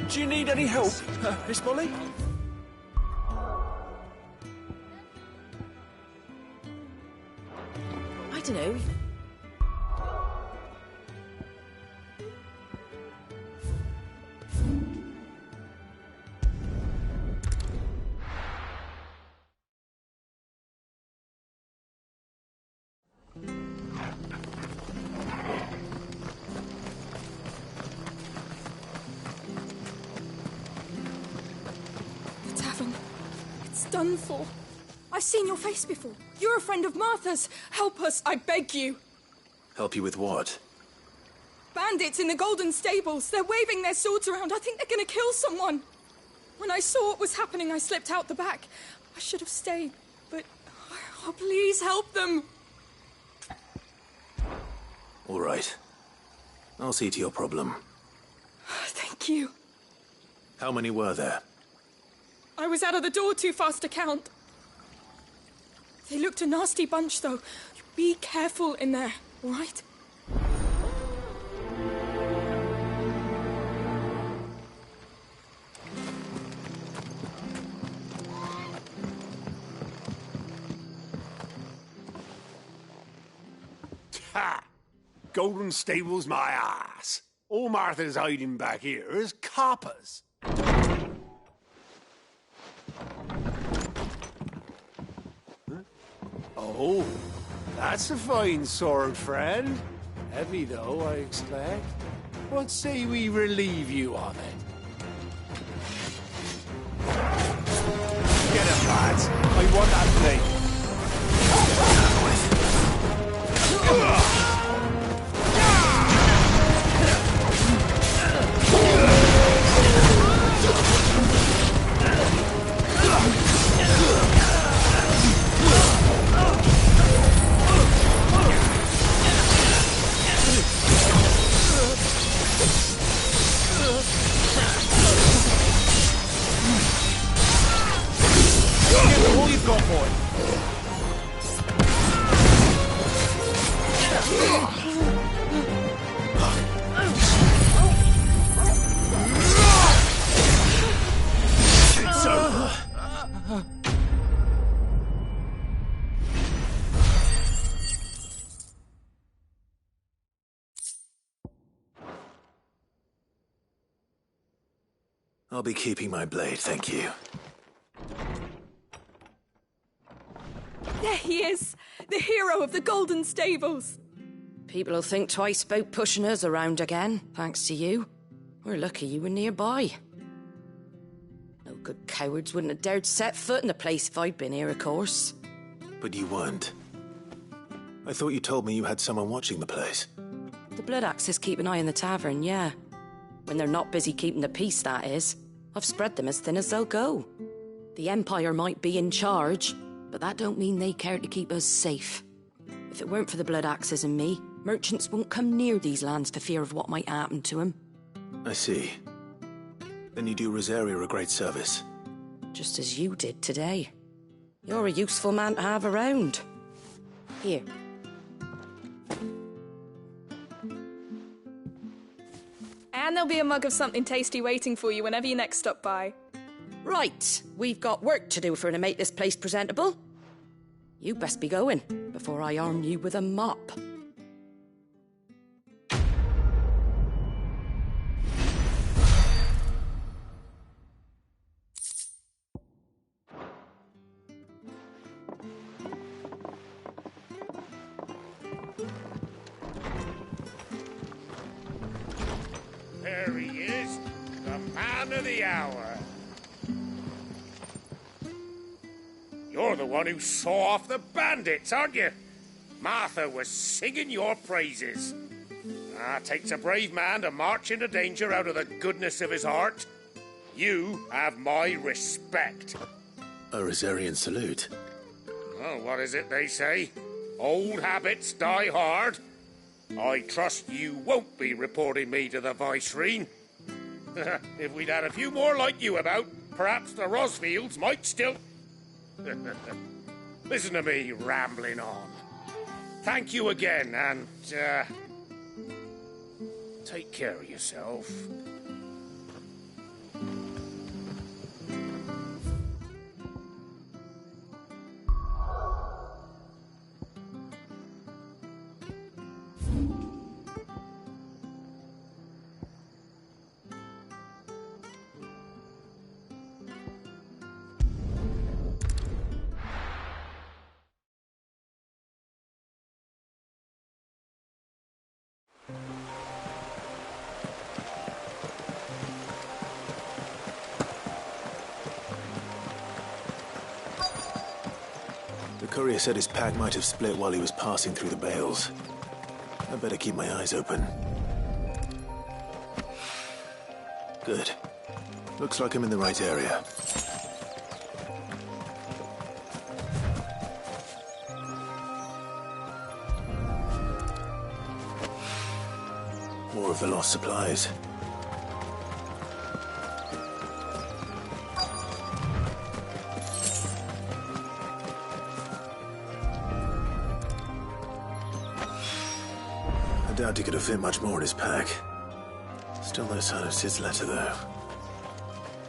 Do you need any help, Miss Molly? I don't know. The tavern. It's done for. I've seen your face before. You're a friend of Martha's. Help us, I beg you. Help you with what? Bandits in the Golden Stables. They're waving their swords around. I think they're going to kill someone. When I saw what was happening, I slipped out the back. I should have stayed, but... Oh, please help them. All right. I'll see to your problem. Thank you. How many were there? I was out of the door too fast to count. They looked a nasty bunch, though. Be careful in there, all right? Ha! Golden Stables my ass. All Martha's hiding back here is coppers. Huh? Oh, that's a fine sword, friend. Heavy, though, I expect. What say we relieve you of it? Get him, lads. I want that blade. All you've got, boy. It's over. I'll be keeping my blade, thank you. There he is, the hero of the Golden Stables. People will think twice about pushing us around again, thanks to you. We're lucky you were nearby. No good cowards wouldn't have dared set foot in the place if I'd been here, of course. But you weren't. I thought you told me you had someone watching the place. The Blood Axes keep an eye on the tavern, yeah. When they're not busy keeping the peace, that is. I've spread them as thin as they'll go. The Empire might be in charge, but that don't mean they care to keep us safe. If it weren't for the Blood Axes and me, merchants won't come near these lands for fear of what might happen to them. I see. Then you do Rosaria a great service. Just as you did today. You're a useful man to have around. Here. And there'll be a mug of something tasty waiting for you whenever you next stop by. Right, we've got work to do for to make this place presentable. You best be going, before I arm you with a mop. There he is, the man of the hour. You're the one who saw off the bandits, aren't you? Martha was singing your praises. Takes a brave man to march into danger out of the goodness of his heart. You have my respect. A Rosarian salute. Oh, what is it they say? Old habits die hard. I trust you won't be reporting me to the Viceroy. If we'd had a few more like you about, perhaps the Rosfields might still... Listen to me rambling on. Thank you again, and, take care of yourself. Courier said his pack might have split while he was passing through the bales. I better keep my eyes open. Good. Looks like I'm in the right area. More of the lost supplies. I doubt he could have fit much more in his pack. Still no sign of Sid's letter, though.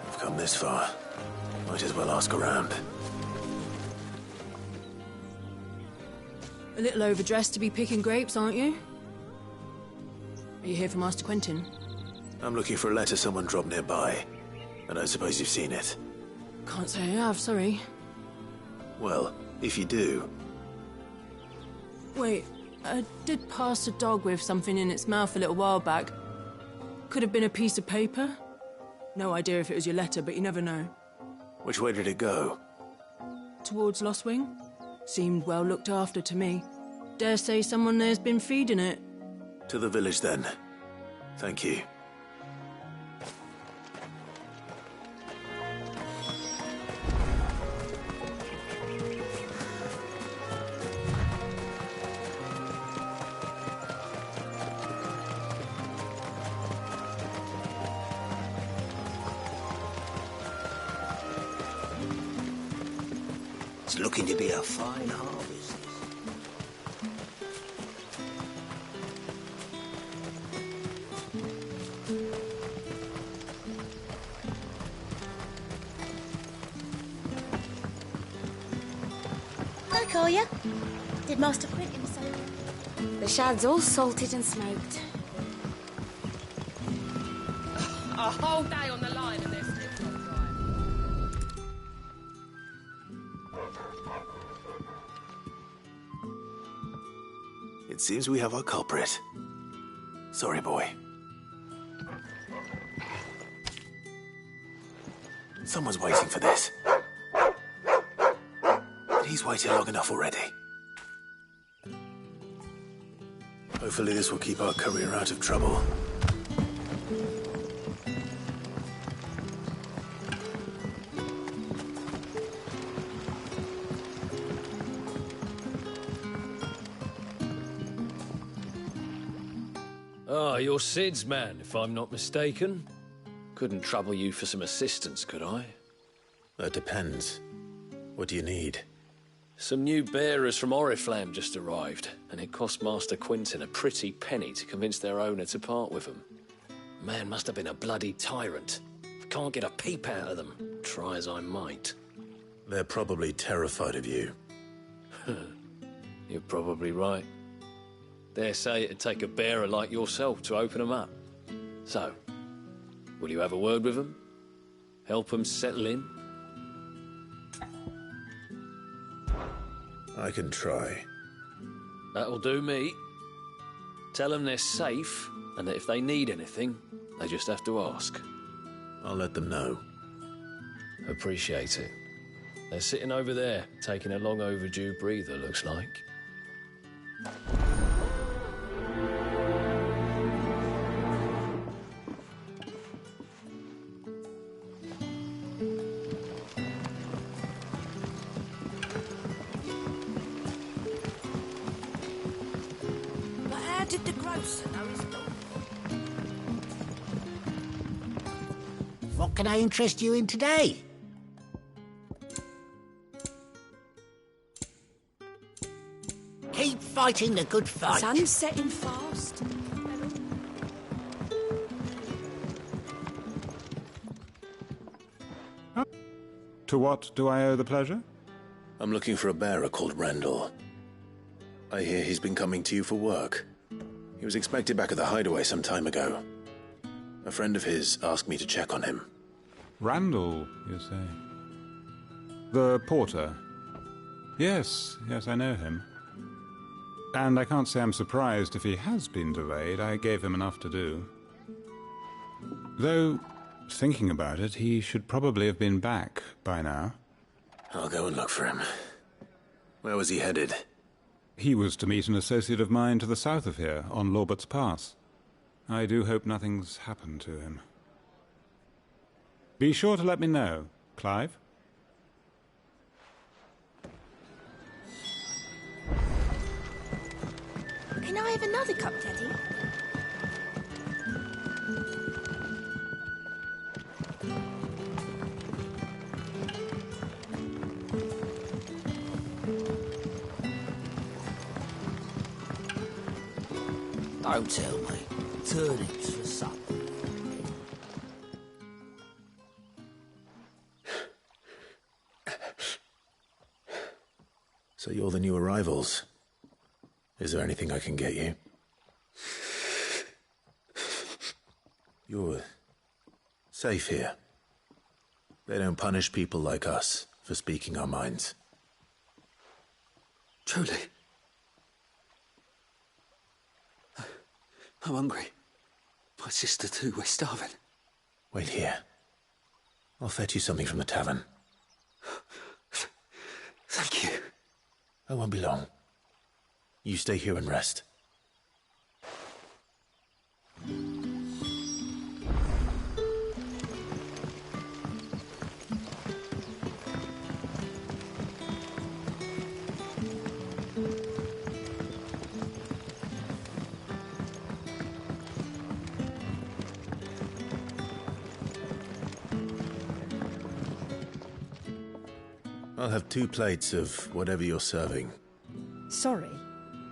I've come this far. Might as well ask around. A little overdressed to be picking grapes, aren't you? Are you here for Master Quentin? I'm looking for a letter someone dropped nearby. And I suppose you've seen it. Can't say I have, sorry. Well, if you do... Wait, I did pass a dog with something in its mouth a little while back. Could have been a piece of paper. No idea if it was your letter, but you never know. Which way did it go? Towards Lostwing? Seemed well looked after to me. Dare say someone there's been feeding it. To the village, then. Thank you. It's looking to be a fine harvest. Hi, Collier. Did Master Quentin say? The shad's all salted and smoked. A whole day on the line and they're still not dry. It seems we have our culprit. Sorry, boy. Someone's waiting for this. But he's waited long enough already. Hopefully this will keep our courier out of trouble. Ah, you're Sid's man, if I'm not mistaken. Couldn't trouble you for some assistance, could I? That depends. What do you need? Some new bearers from Oriflamme just arrived, and it cost Master Quentin a pretty penny to convince their owner to part with them. Man must have been a bloody tyrant. I can't get a peep out of them, try as I might. They're probably terrified of you. You're probably right. Dare say it'd take a bearer like yourself to open them up. So, will you have a word with them? Help them settle in? I can try. That'll do me. Tell them they're safe, and that if they need anything, they just have to ask. I'll let them know. Appreciate it. They're sitting over there, taking a long overdue breather, looks like. But how did the grocer know his dog? What can I interest you in today? Keep fighting the good fight. Sun's setting fast. To what do I owe the pleasure? I'm looking for a bearer called Randall. I hear he's been coming to you for work. He was expected back at the hideaway some time ago. A friend of his asked me to check on him. Randall, you say? The porter? Yes, I know him. And I can't say I'm surprised if he has been delayed. I gave him enough to do. Though, thinking about it, he should probably have been back by now. I'll go and look for him. Where was he headed? He was to meet an associate of mine to the south of here, on Lawbert's Pass. I do hope nothing's happened to him. Be sure to let me know, Clive. Can I have another cup, Daddy? Don't tell me. Turnips for supper. So you're the new arrivals. Is there anything I can get you? You're safe here. They don't punish people like us for speaking our minds. Truly. I'm hungry. My sister too, we're starving. Wait here. I'll fetch you something from the tavern. Thank you. I won't be long. You stay here and rest. I'll have 2 plates of whatever you're serving. Sorry.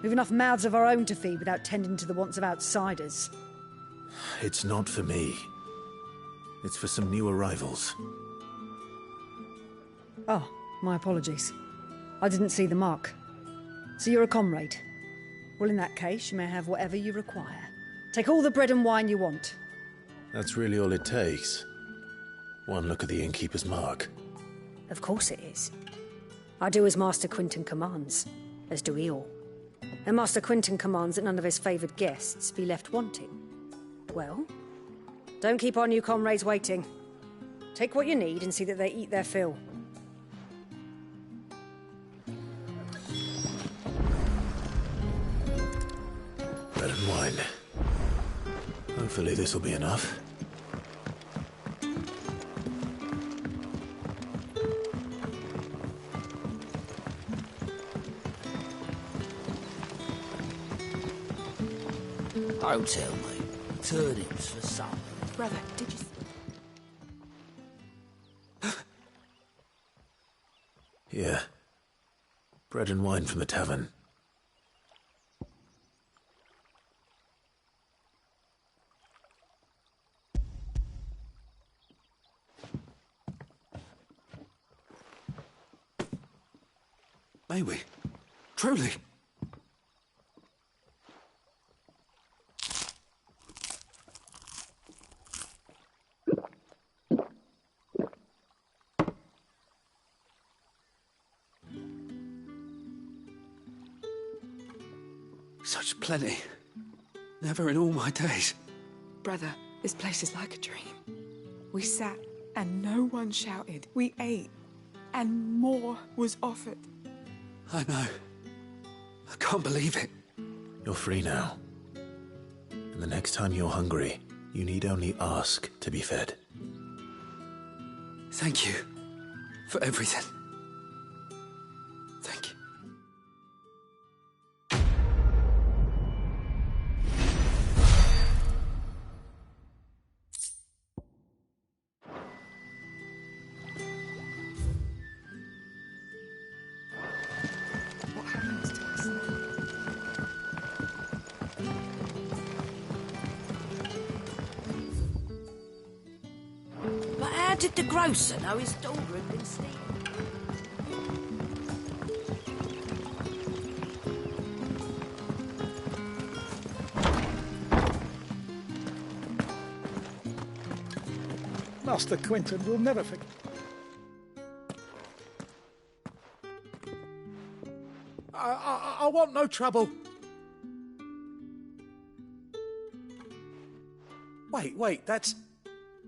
We've enough mouths of our own to feed without tending to the wants of outsiders. It's not for me. It's for some new arrivals. Oh, my apologies. I didn't see the mark. So you're a comrade? Well, in that case, you may have whatever you require. Take all the bread and wine you want. That's really all it takes. One look at the innkeeper's mark. Of course it is. I do as Master Quinton commands, as do we all. And Master Quinton commands that none of his favoured guests be left wanting. Well, don't keep our new comrades waiting. Take what you need and see that they eat their fill. Bread and wine. Hopefully this will be enough. Don't tell me. Turnips for supper. Brother, did you... Here. Bread and wine from the tavern. May we? Truly? Such plenty. Never in all my days. Brother, this place is like a dream. We sat and no one shouted. We ate and more was offered. I know. I can't believe it. You're free now. And the next time you're hungry, you need only ask to be fed. Thank you for everything. Thank you. But how did the grocer know his daughter had been stealing? Master Quinton will never forget. I want no trouble. Wait, that's...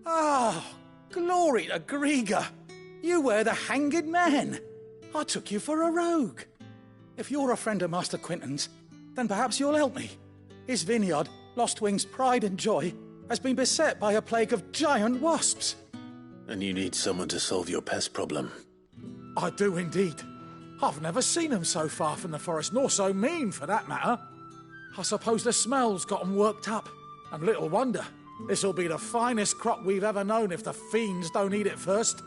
Ah, glory to Grieger. You were the hanged man. I took you for a rogue. if you're a friend of Master Quinton's, then perhaps you'll help me. His vineyard, Lostwing's pride and joy, has been beset by a plague of giant wasps. And you need someone to solve your pest problem. I do indeed. I've never seen them so far from the forest, nor so mean, for that matter. I suppose the smell's got 'em worked up. And little wonder. This'll be the finest crop we've ever known if the fiends don't eat it first.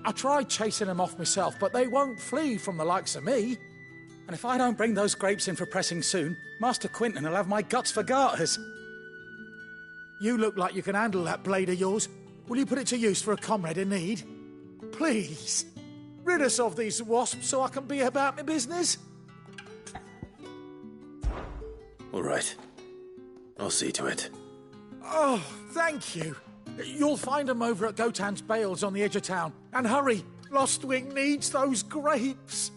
I tried chasing them off myself, but they won't flee from the likes of me. And if I don't bring those grapes in for pressing soon, Master Quinton will have my guts for garters. You look like you can handle that blade of yours. Will you put it to use for a comrade in need? Please, rid us of these wasps so I can be about my business. All right. I'll see to it. Oh, thank you. You'll find them over at Gotan's Bales on the edge of town. And hurry, Lostwing needs those grapes.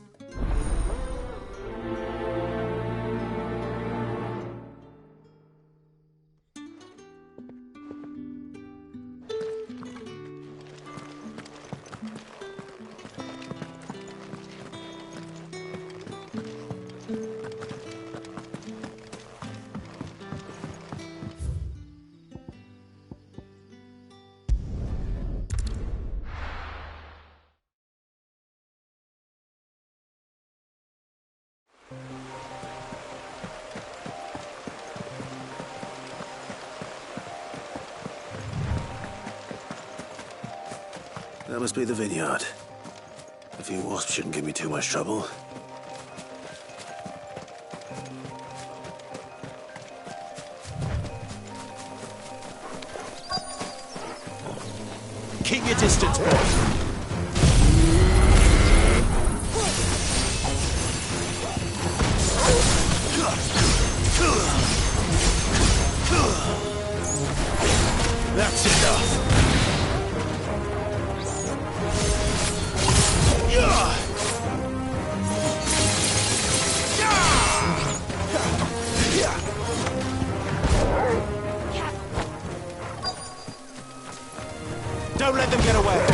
That must be the vineyard. A few wasps shouldn't give me too much trouble. Keep your distance, boy. That's enough. Don't let them get away.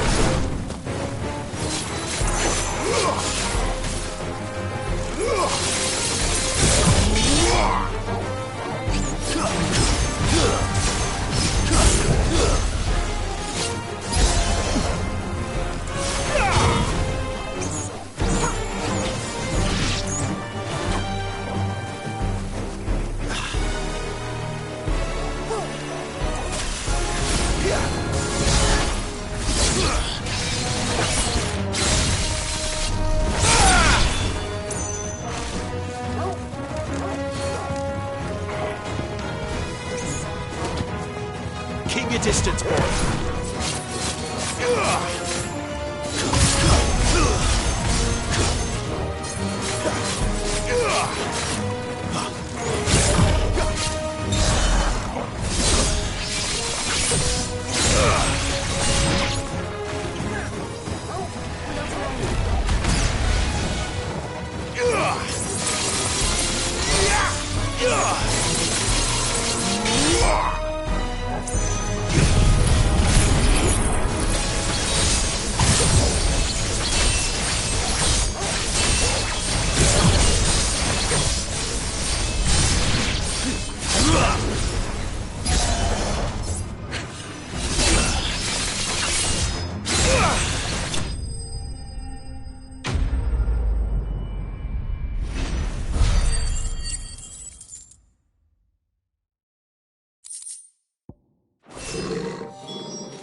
Keep your distance, boy.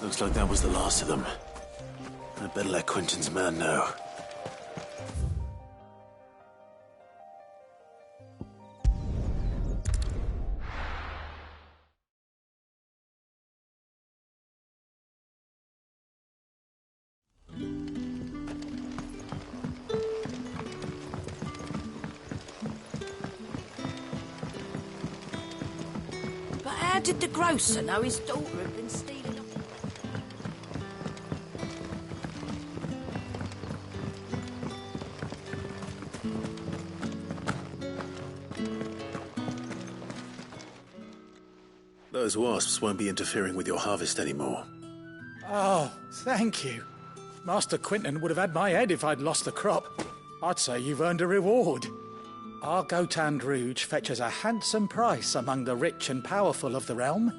Looks like that was the last of them. I'd better let Quinton's man know. But how did the grocer know his daughter had been stealing? Those wasps won't be interfering with your harvest anymore. Oh, thank you. Master Quinton would have had my head if I'd lost the crop. I'd say you've earned a reward. Our Gotand Rouge fetches a handsome price among the rich and powerful of the realm.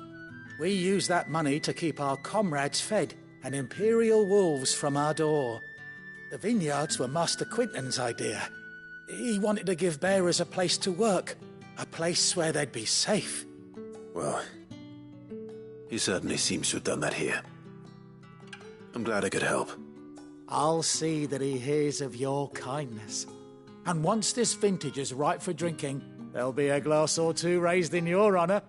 We use that money to keep our comrades fed and imperial wolves from our door. The vineyards were Master Quinton's idea. He wanted to give bearers a place to work, a place where they'd be safe. Well, he certainly seems to have done that here. I'm glad I could help. I'll see that he hears of your kindness. And once this vintage is ripe for drinking, there'll be a glass or two raised in your honour.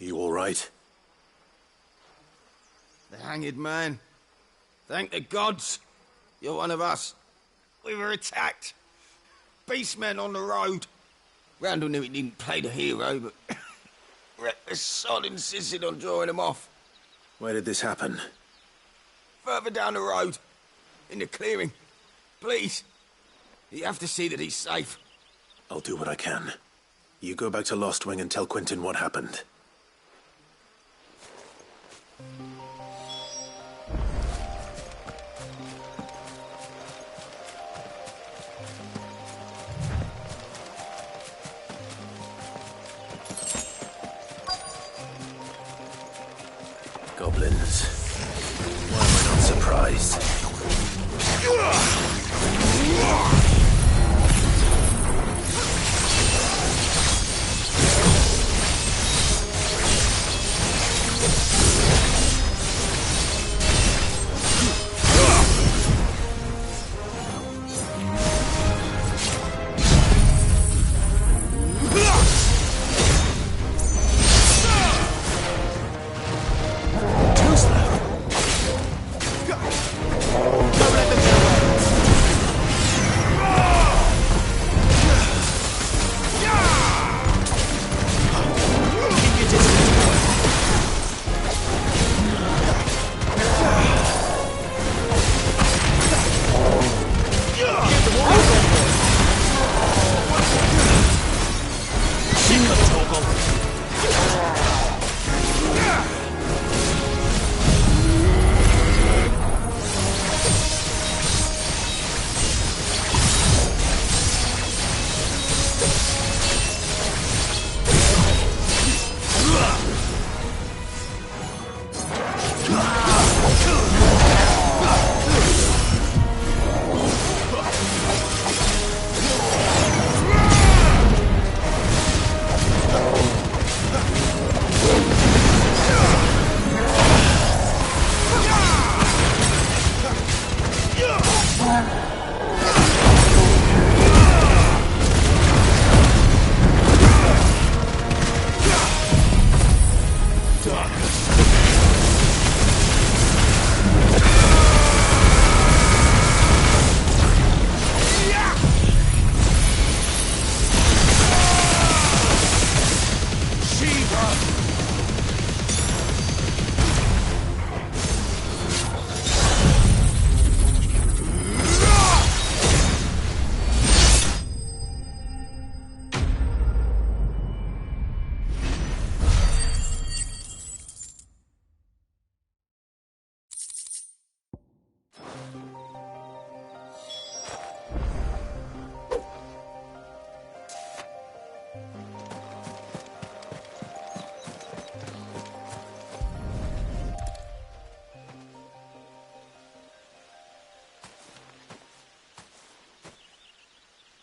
You all right? The hanged man. Thank the gods. You're one of us. We were attacked. Beastmen on the road. Randall knew he didn't play the hero, but reckless sod insisted on drawing him off. Where did this happen? Further down the road. In the clearing. Please. You have to see that he's safe. I'll do what I can. You go back to Lost Wing and tell Quinton what happened. Goblins. Why am I not surprised? Don't let them get away!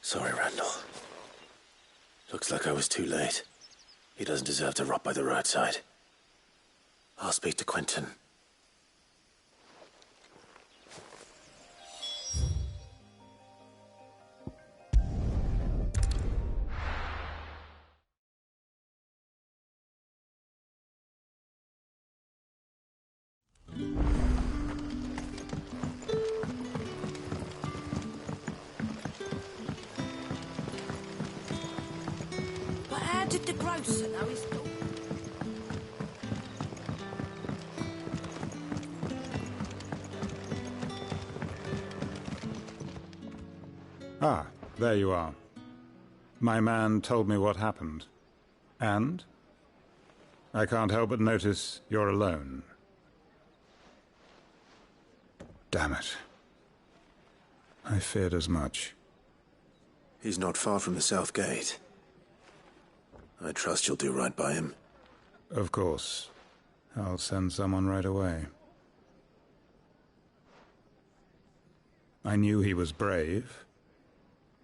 Sorry, Randall. Looks like I was too late. He doesn't deserve to rot by the roadside. I'll speak to Quentin. But how did the grocer know his dog? Ah, there you are. My man told me what happened. And? I can't help but notice you're alone. Damn it. I feared as much. He's not far from the South Gate. I trust you'll do right by him. Of course. I'll send someone right away. I knew he was brave,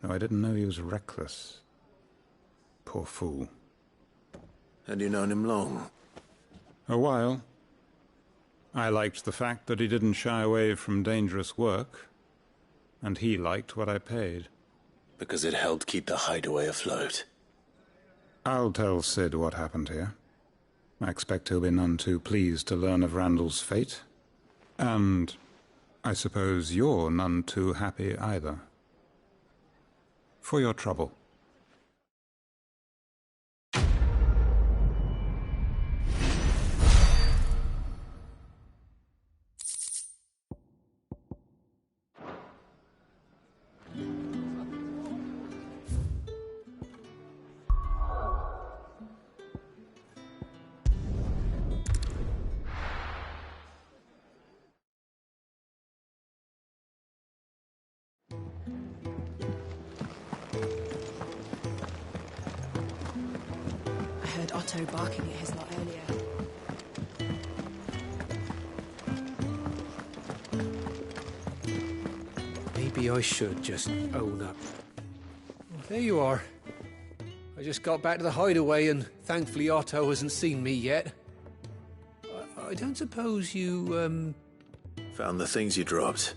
though I didn't know he was reckless. Poor fool. Had you known him long? A while. I liked the fact that he didn't shy away from dangerous work, and he liked what I paid. Because it helped keep the hideaway afloat. I'll tell Sid what happened here. I expect he'll be none too pleased to learn of Randall's fate. And I suppose you're none too happy either. For your trouble. I heard Otto barking at his lot earlier. Maybe I should just own up. Well, there you are. I just got back to the hideaway and thankfully Otto hasn't seen me yet. I don't suppose you, Found the things you dropped.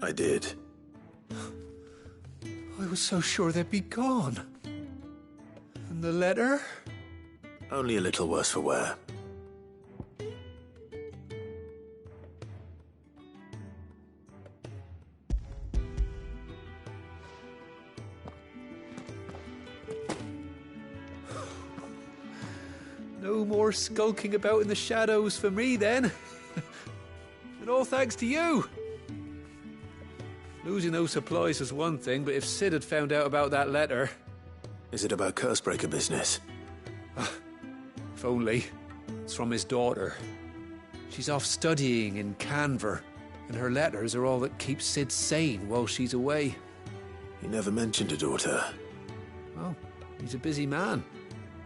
I did. I was so sure they'd be gone. And the letter? Only a little worse for wear. No more skulking about in the shadows for me, then. And all thanks to you. Losing those supplies is one thing, but if Sid had found out about that letter... Is it about Cursebreaker business? If only. It's from his daughter. She's off studying in Canver, and her letters are all that keeps Sid sane while she's away. He never mentioned a daughter. Well, he's a busy man.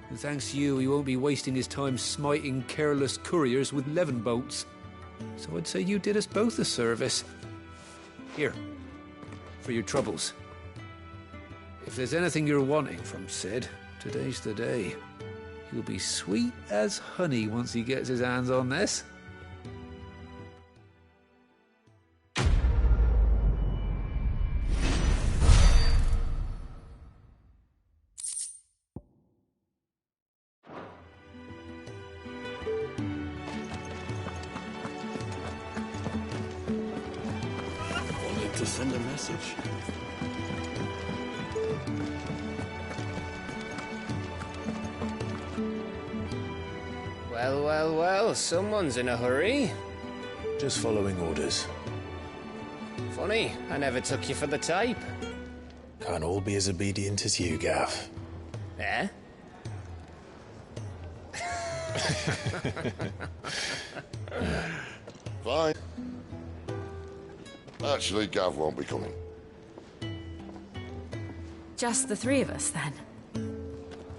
And thanks to you, he won't be wasting his time smiting careless couriers with levin boats. So I'd say you did us both a service. Here, for your troubles. If there's anything you're wanting from Sid, today's the day. He'll be sweet as honey once he gets his hands on this. Wanted to send a message. Well, well, well, someone's in a hurry. Just following orders. Funny, I never took you for the type. Can't all be as obedient as you, Gav. Eh? Fine. Actually, Gav won't be coming. Just the three of us, then?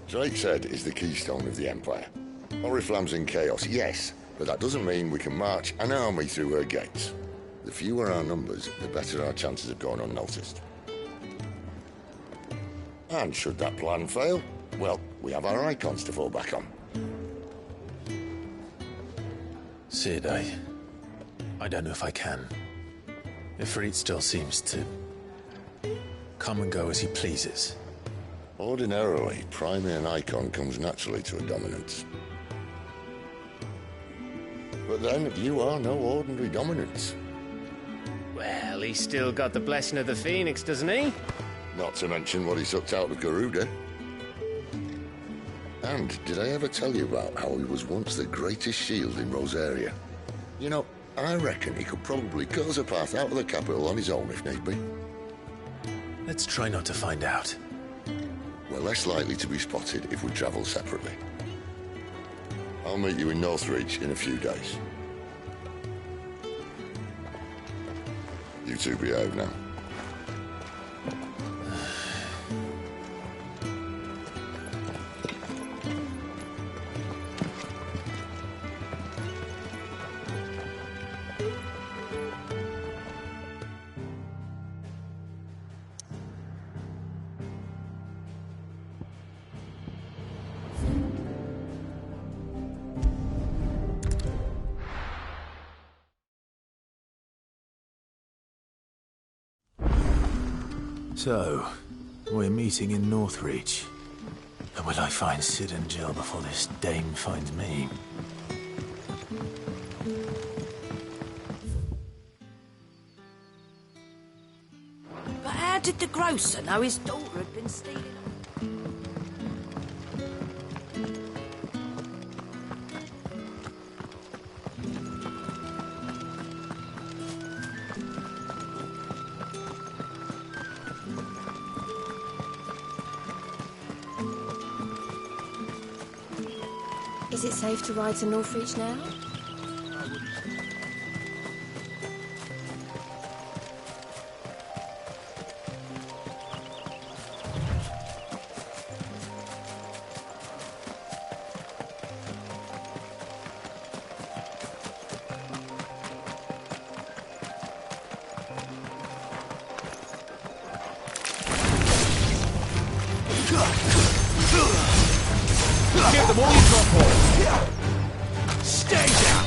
Drake's Head is the keystone of the Empire. Oriflamme's in chaos, yes, but that doesn't mean we can march an army through her gates. The fewer our numbers, the better our chances of going unnoticed. And should that plan fail, well, we have our icons to fall back on. Sid, I don't know if I can. Ifrit still seems to come and go as he pleases. Ordinarily, priming an icon comes naturally to a dominance. But then, you are no ordinary dominance. Well, he's still got the blessing of the Phoenix, doesn't he? Not to mention what he sucked out of Garuda. And did I ever tell you about how he was once the greatest shield in Rosaria? You know, I reckon he could probably cut us a path out of the capital on his own if need be. Let's try not to find out. We're less likely to be spotted if we travel separately. I'll meet you in Northreach in a few days. You two behave now. So, we're meeting in Northreach. And will I find Sid and Jill before this dame finds me? But how did the grocer know his daughter had been stealing? Is it safe to ride to Northreach now? Give them all you've got for it. Stay down.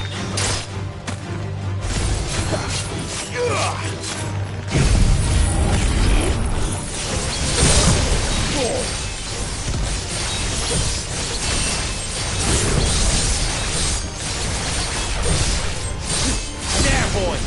There, boy.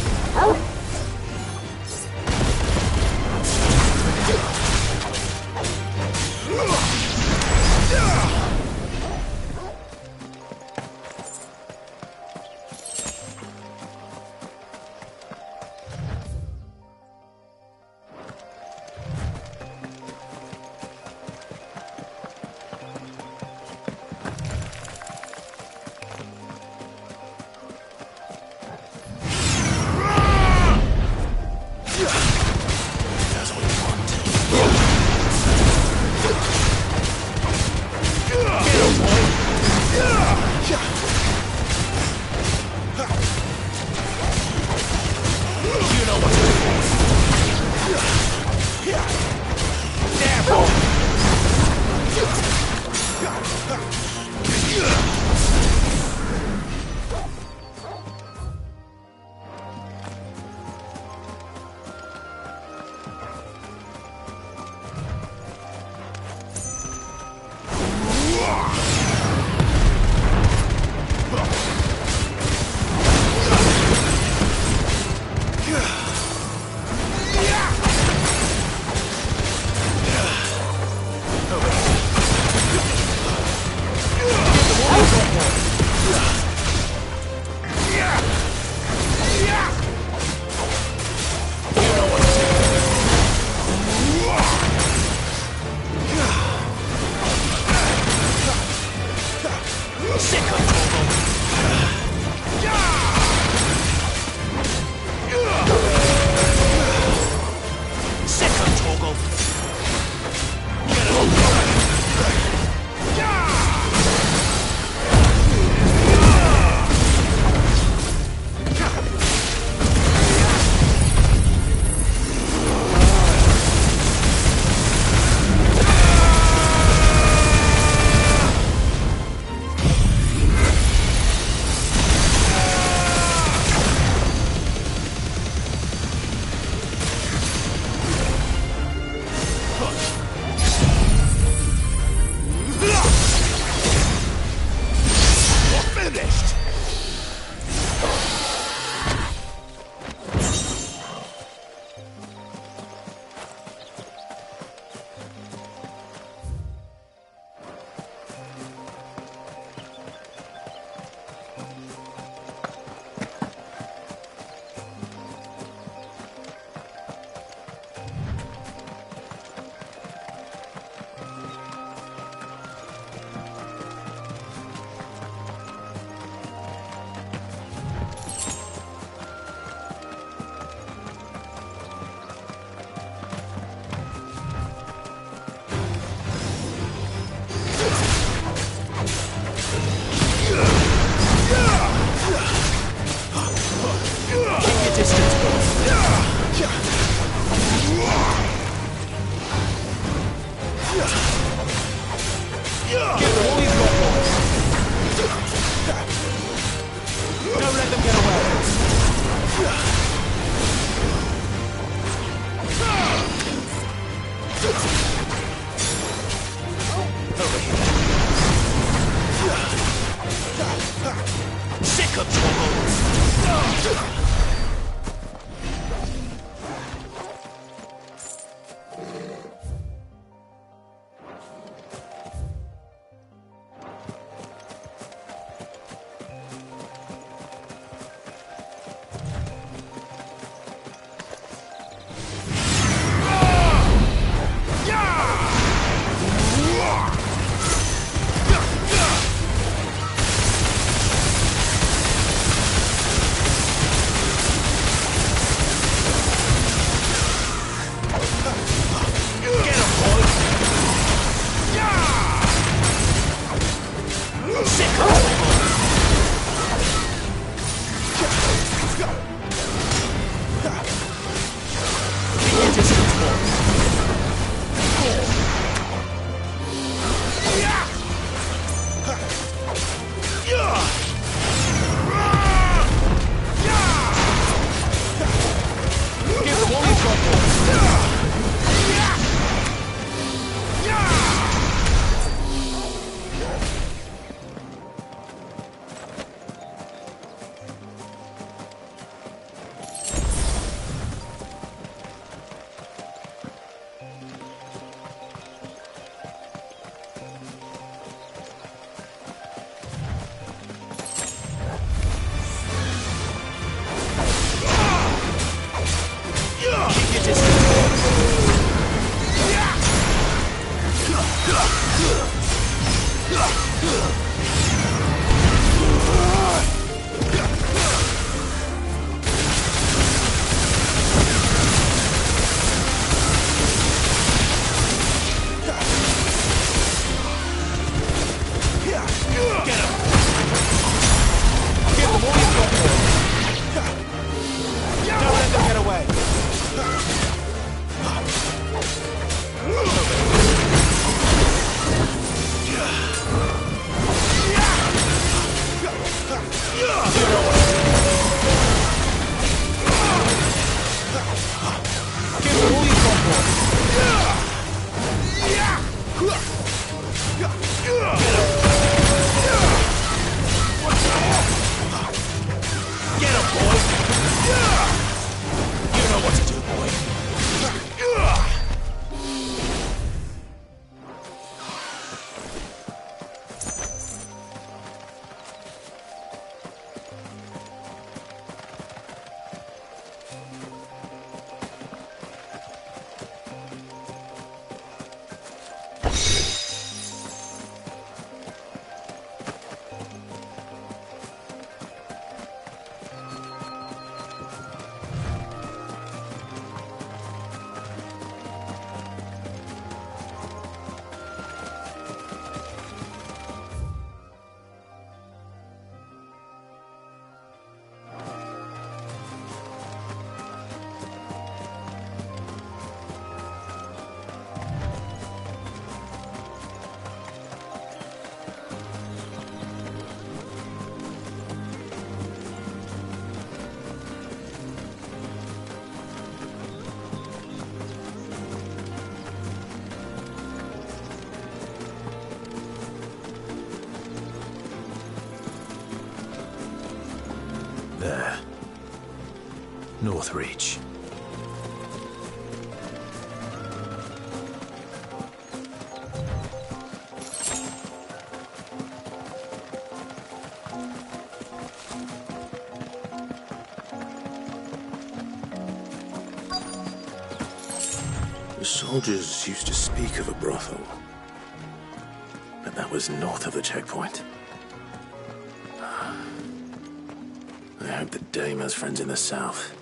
There. North Reach. The soldiers used to speak of a brothel, but that was north of the checkpoint. I hope the dame has friends in the south.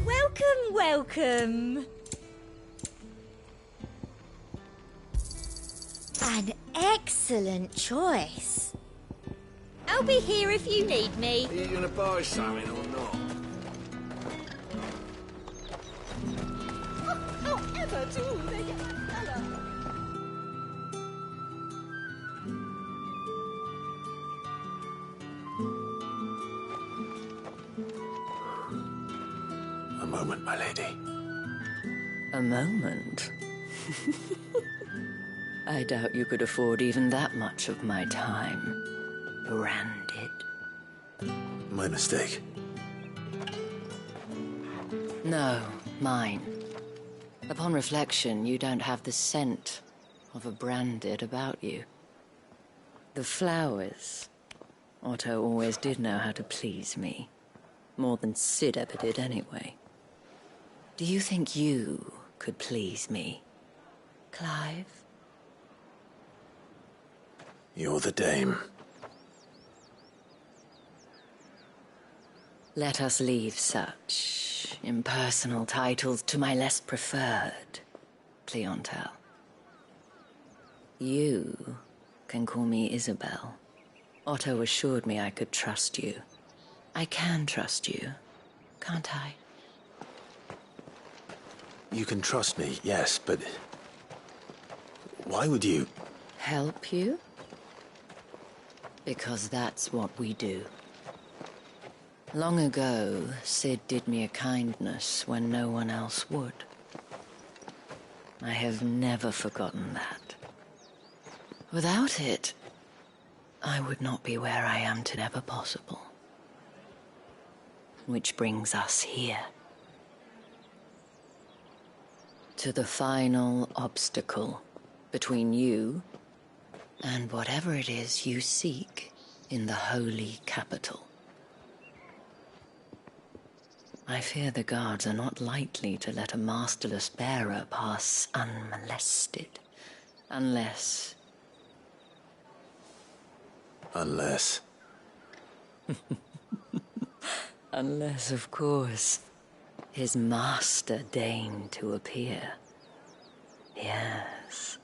Welcome, welcome. An excellent choice. I'll be here if you need me. Are you going to buy something or not? However, too, they get that fella. A moment, my lady. A moment? I doubt you could afford even that much of my time. Branded. My mistake. No, mine. Upon reflection, you don't have the scent of a branded about you. The flowers. Otto always did know how to please me. More than Sid ever did anyway. Do you think you could please me, Clive? You're the dame. Let us leave such impersonal titles to my less preferred clientele. You can call me Isabel. Otto assured me I could trust you. I can trust you, can't I? You can trust me, yes, but... why would you... Help you? Because that's what we do. Long ago, Sid did me a kindness when no one else would. I have never forgotten that. Without it, I would not be where I am today, ever possible. Which brings us here. To the final obstacle between you and whatever it is you seek in the holy capital. I fear the guards are not likely to let a masterless bearer pass unmolested, unless... Unless... Unless, of course, his master deigned to appear. Yes,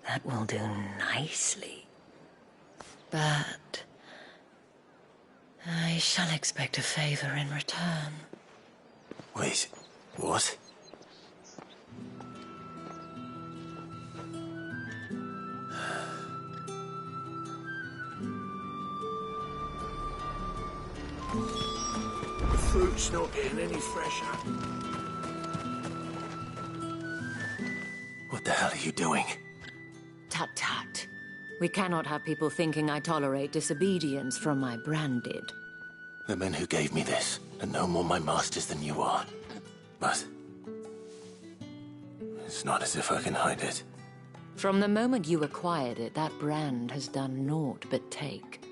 that will do nicely. But I shall expect a favor in return. Wait, what? The fruit's not getting any fresher. What the hell are you doing? Tut tut. We cannot have people thinking I tolerate disobedience from my branded. The men who gave me this are no more my masters than you are. But... it's not as if I can hide it. From the moment you acquired it, that brand has done naught but take.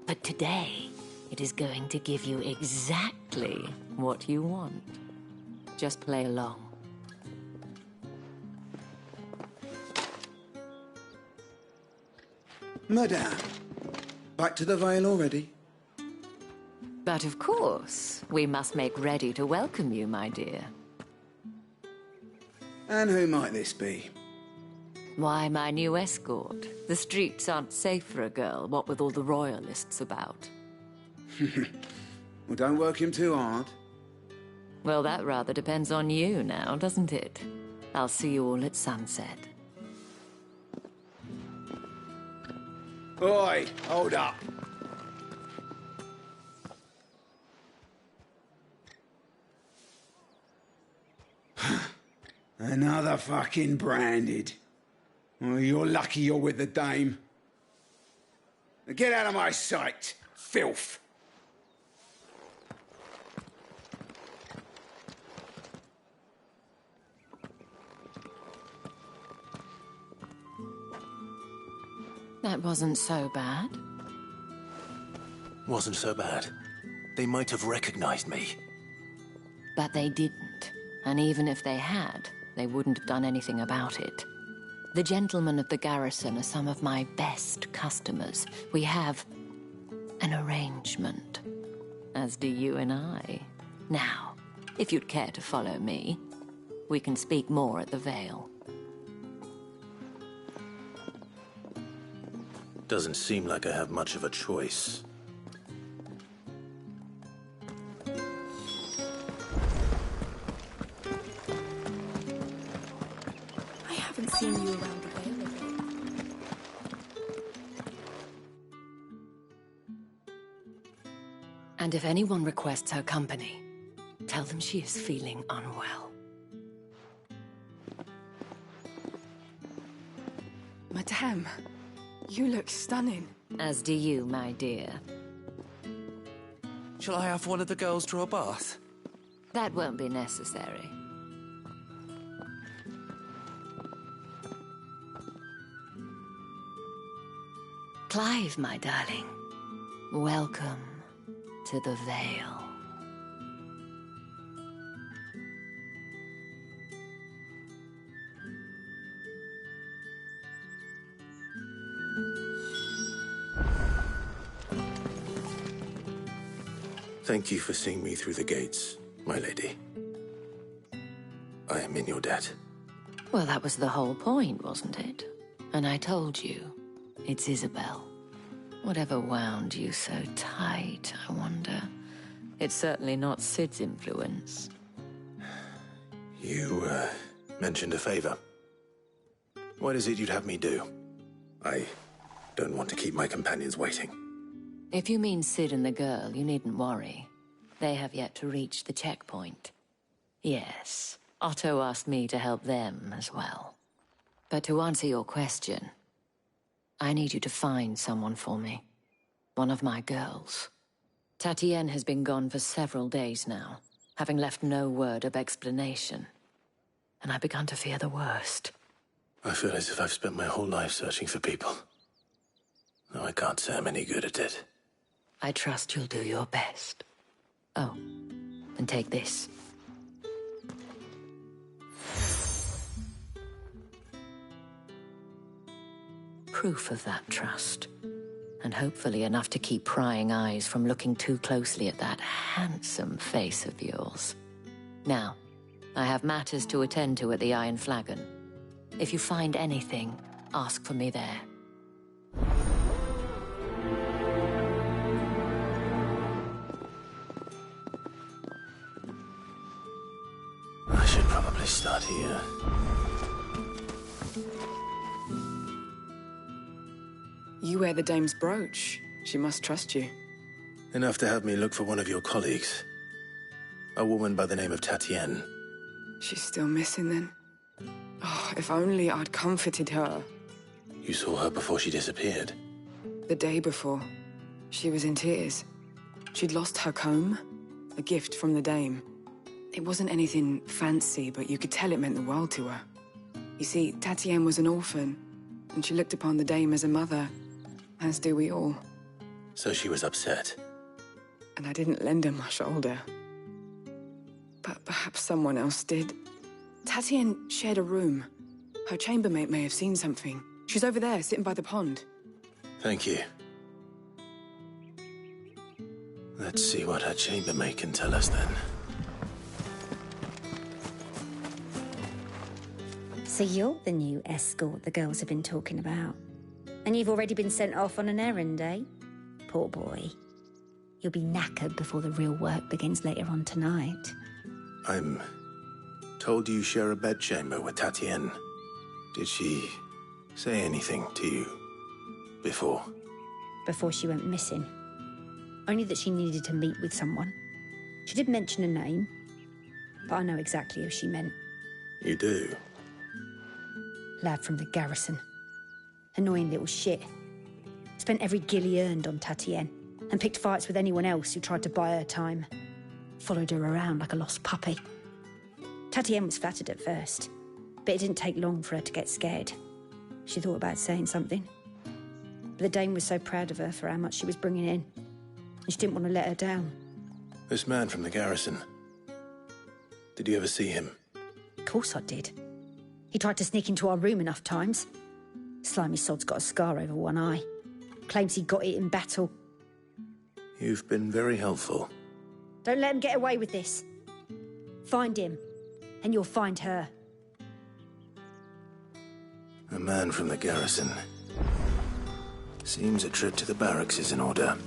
But today, it is going to give you exactly what you want. Just play along. Madame, back to the Vale already? But of course, we must make ready to welcome you, my dear. And who might this be? Why, my new escort. The streets aren't safe for a girl, what with all the royalists about. Well, don't work him too hard. Well, that rather depends on you now, doesn't it? I'll see you all at sunset. Oi, hold up. Another fucking branded. Well, you're lucky you're with the dame. Now get out of my sight, filth. That wasn't so bad. Wasn't so bad. They might have recognized me. But they didn't. And even if they had, they wouldn't have done anything about it. The gentlemen of the garrison are some of my best customers. We have an arrangement, as do you and I. Now, if you'd care to follow me, we can speak more at the Vale. Doesn't seem like I have much of a choice. I haven't seen you around the Vale lately. And if anyone requests her company, tell them she is feeling unwell. Madame, You look stunning. As do you, my dear. Shall I have one of the girls draw a bath? That won't be necessary. Clive, my darling. Welcome to the Vale. Thank you for seeing me through the gates, my lady. I am in your debt. Well, that was the whole point, wasn't it? And I told you, it's Isabel. Whatever wound you so tight, I wonder. It's certainly not Sid's influence. You, mentioned a favor. What is it you'd have me do? I don't want to keep my companions waiting. If you mean Sid and the girl, you needn't worry. They have yet to reach the checkpoint. Yes, Otto asked me to help them as well. But to answer your question, I need you to find someone for me. One of my girls. Tatienne has been gone for several days now, having left no word of explanation. And I began to fear the worst. I feel as if I've spent my whole life searching for people. No, I can't say I'm any good at it. I trust you'll do your best. Oh, and take this. Proof of that trust. And hopefully enough to keep prying eyes from looking too closely at that handsome face of yours. Now, I have matters to attend to at the Iron Flagon. If you find anything, ask for me there. I should probably start here. You wear the dame's brooch. She must trust you. Enough to have me look for one of your colleagues. A woman by the name of Tatienne. She's still missing then. Oh, if only I'd comforted her. You saw her before she disappeared. The day before, she was in tears. She'd lost her comb, a gift from the dame. It wasn't anything fancy, but you could tell it meant the world to her. You see, Tatienne was an orphan, and she looked upon the dame as a mother, as do we all. So she was upset. And I didn't lend her my shoulder. But perhaps someone else did. Tatienne shared a room. Her chambermaid may have seen something. She's over there, sitting by the pond. Thank you. Let's see what her chambermaid can tell us then. So you're the new escort the girls have been talking about. And you've already been sent off on an errand, eh? Poor boy. You'll be knackered before the real work begins later on tonight. I'm told you share a bedchamber with Tatienne. Did she say anything to you before? Before she went missing. Only that she needed to meet with someone. She did mention a name, but I know exactly who she meant. You do? Lad from the garrison. Annoying little shit. Spent every guil he earned on Tatienne, and picked fights with anyone else who tried to buy her time. Followed her around like a lost puppy. Tatienne was flattered at first, but it didn't take long for her to get scared. She thought about saying something. But the dame was so proud of her for how much she was bringing in, and she didn't want to let her down. This man from the garrison. Did you ever see him? Of course I did. He tried to sneak into our room enough times. Slimy sod's got a scar over one eye. Claims he got it in battle. You've been very helpful. Don't let him get away with this. Find him, and you'll find her. A man from the garrison. Seems a trip to the barracks is in order.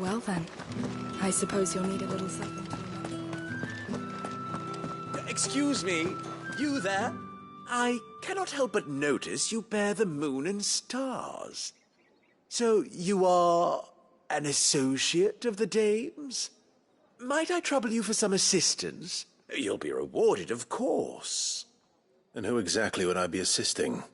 Well then, I suppose you'll need a little something. Excuse me, you there? I cannot help but notice you bear the moon and stars. So you are an associate of the dame's? Might I trouble you for some assistance? You'll be rewarded, of course. And who exactly would I be assisting?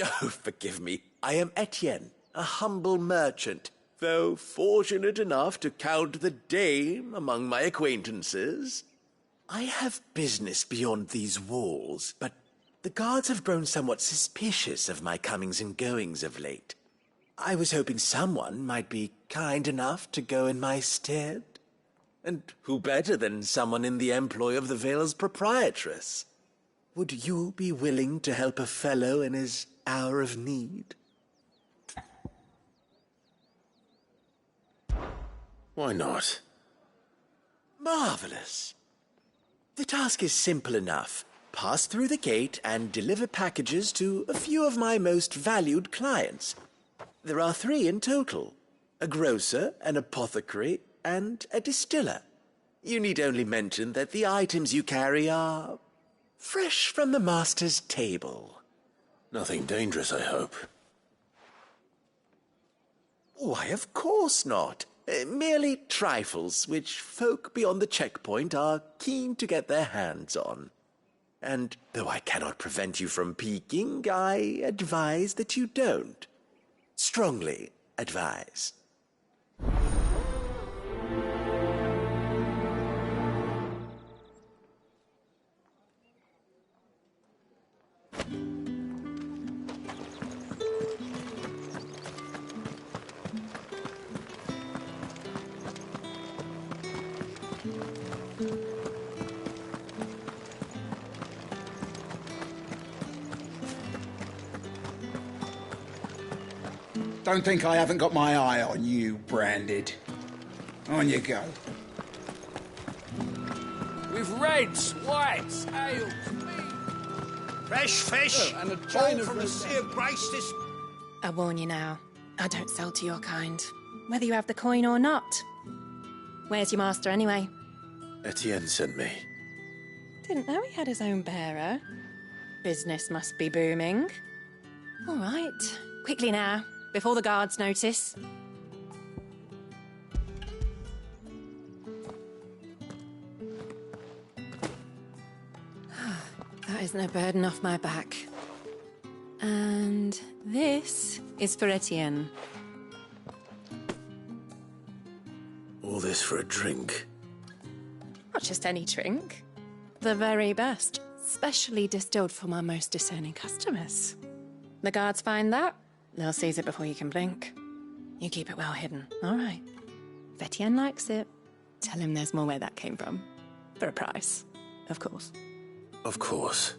Oh, forgive me. I am Etienne, a humble merchant, though fortunate enough to count the dame among my acquaintances. I have business beyond these walls, but the guards have grown somewhat suspicious of my comings and goings of late. I was hoping someone might be kind enough to go in my stead. And who better than someone in the employ of the Vale's proprietress? Would you be willing to help a fellow in his hour of need? Why not? Marvelous. The task is simple enough. Pass through the gate and deliver packages to a few of my most valued clients. There are 3 in total: a grocer, an apothecary, and a distiller. You need only mention that the items you carry are fresh from the master's table. Nothing dangerous, I hope. Why, of course not. Merely trifles which folk beyond the checkpoint are keen to get their hands on. And though I cannot prevent you from peeking, I advise that you don't. Strongly advise. Don't think I haven't got my eye on you, Branded. On you go. With reds, whites, ales, meat. Fresh fish, and a all china from the Sea of Grace this... I warn you now, I don't sell to your kind, whether you have the coin or not. Where's your master, anyway? Etienne sent me. Didn't know he had his own bearer. Business must be booming. All right, quickly now, before the guards notice. That is no burden off my back. And this is for Etienne. All this for a drink? Not just any drink. The very best, specially distilled for my most discerning customers. The guards find that, they'll seize it before you can blink. You keep it well hidden, all right? If Etienne likes it, tell him there's more where that came from. For a price, of course. Of course.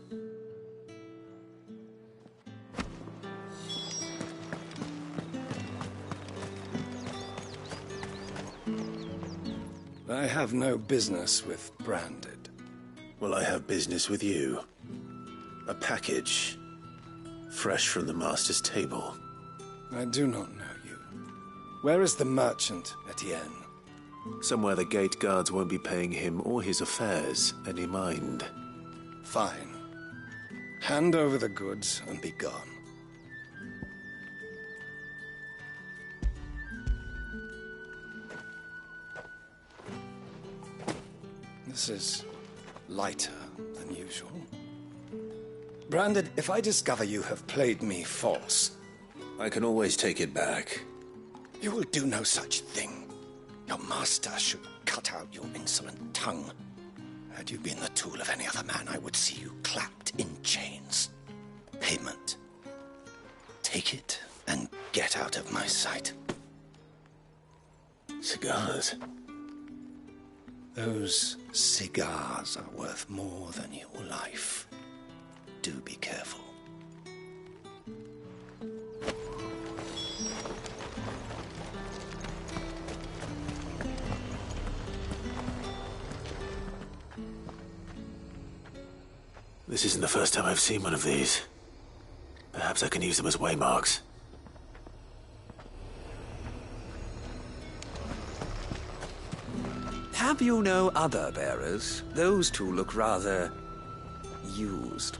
I have no business with Branded. Well, I have business with you. A package. Fresh from the master's table. I do not know you. Where is the merchant, Etienne? Somewhere the gate guards won't be paying him or his affairs any mind. Fine. Hand over the goods and be gone. This is lighter than usual. Branded, if I discover you have played me false... I can always take it back. You will do no such thing. Your master should cut out your insolent tongue. Had you been the tool of any other man, I would see you clapped in chains. Payment. Take it and get out of my sight. Cigars? Those cigars are worth more than your life. Do be careful. This isn't the first time I've seen one of these. Perhaps I can use them as waymarks. Have you no other bearers? Those two look rather... used.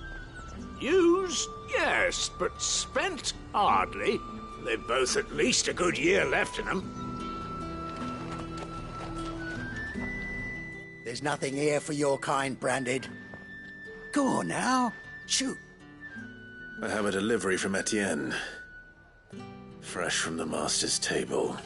Used? Yes, but spent? Hardly. They've both at least a good year left in them. There's nothing here for your kind, Branded. Go on now. Shoot. I have a delivery from Etienne. Fresh from the master's table.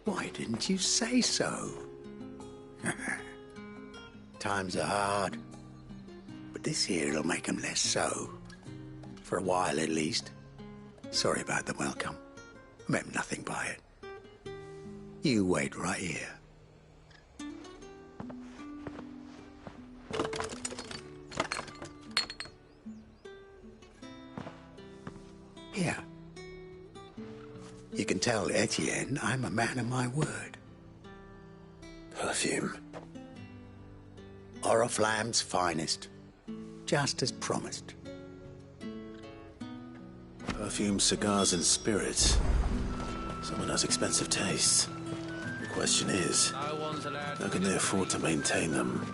Why didn't you say so? Times are hard. But this here'll make 'em less so. For a while, at least. Sorry about the welcome. I meant nothing by it. You wait right here. Here. You can tell Etienne I'm a man of my word. Perfume. Oriflamme's finest. Just as promised. Perfume, cigars, and spirits. Someone has expensive tastes. The question is, how can they afford to maintain them?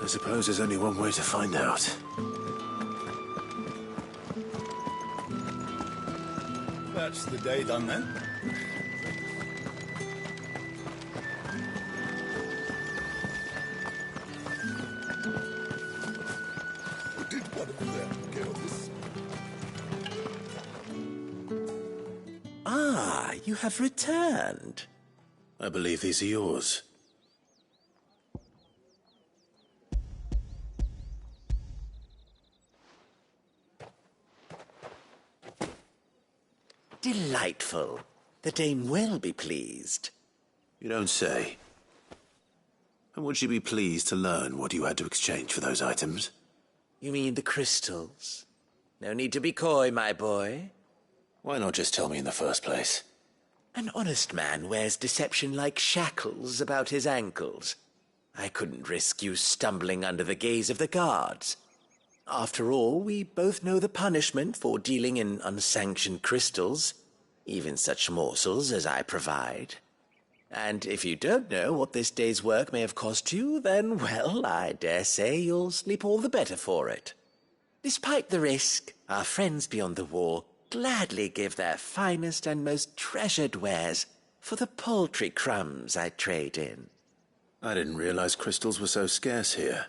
I suppose there's only one way to find out. That's the day done then. Did one of them get on this? Ah, you have returned. I believe these are yours. Delightful. The dame will be pleased. You don't say. And would she be pleased to learn what you had to exchange for those items? You mean the crystals? No need to be coy, my boy. Why not just tell me in the first place? An honest man wears deception like shackles about his ankles. I couldn't risk you stumbling under the gaze of the guards. After all, we both know the punishment for dealing in unsanctioned crystals, even such morsels as I provide. And if you don't know what this day's work may have cost you, then, well, I dare say you'll sleep all the better for it. Despite the risk, our friends beyond the wall gladly give their finest and most treasured wares for the paltry crumbs I trade in. I didn't realize crystals were so scarce here.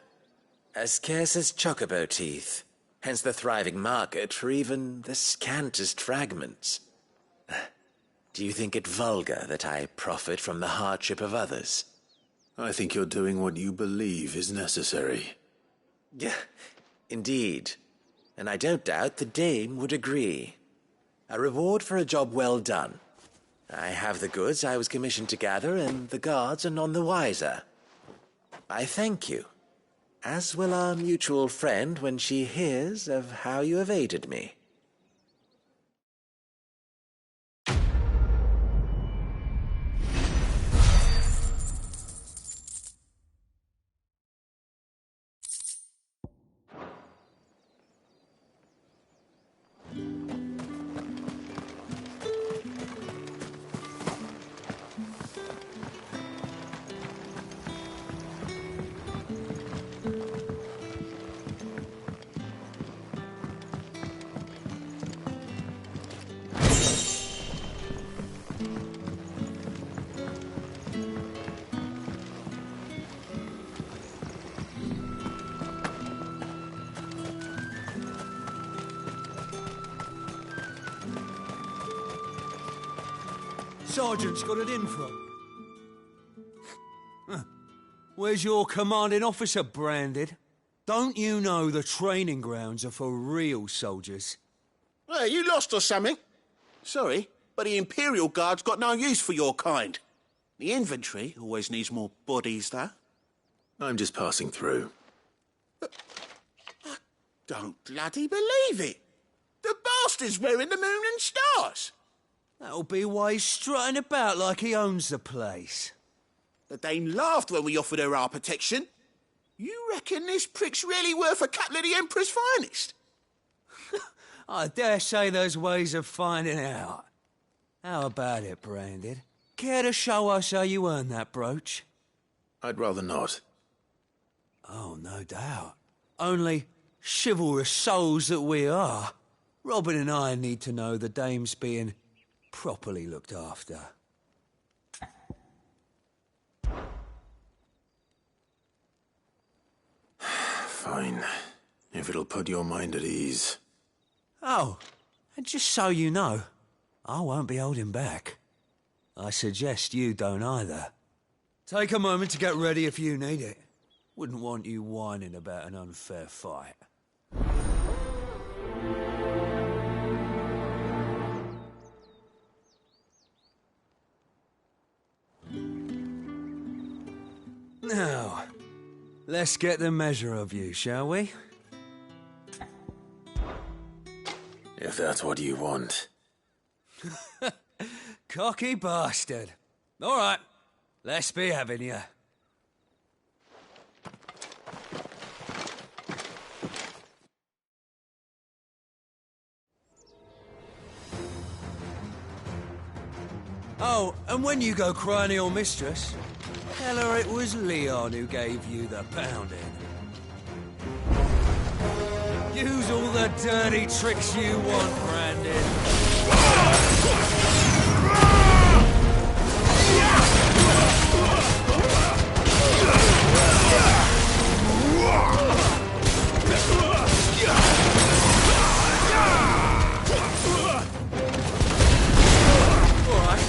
As scarce as chocobo teeth, hence the thriving market for even the scantest fragments. Do you think it vulgar that I profit from the hardship of others? I think you're doing what you believe is necessary. Yeah, indeed. And I don't doubt the dame would agree. A reward for a job well done. I have the goods I was commissioned to gather, and the guards are none the wiser. I thank you. As will our mutual friend when she hears of how you have aided me. Sergeant's got it in from. Where's your commanding officer, Branded? Don't you know the training grounds are for real soldiers? Hey, you lost or something? Sorry, but the Imperial Guard's got no use for your kind. The infantry always needs more bodies, though. I'm just passing through. I don't bloody believe it. The bastard's wearing the moon and stars. That'll be why he's strutting about like he owns the place. The dame laughed when we offered her our protection. You reckon this prick's really worth a couple of the Emperor's finest? I dare say there's ways of finding out. How about it, Branded? Care to show us how you earned that brooch? I'd rather not. Oh, no doubt. Only chivalrous souls that we are, Robin and I need to know the dame's being properly looked after. Fine. If it'll put your mind at ease. Oh, and just so you know, I won't be holding back. I suggest you don't either. Take a moment to get ready if you need it. Wouldn't want you whining about an unfair fight. Now, let's get the measure of you, shall we? If that's what you want. Cocky bastard. All right, let's be having you. Oh, and when you go crying to your mistress, tell her it was Leon who gave you the pounding. Use all the dirty tricks you want, Brandon. All right.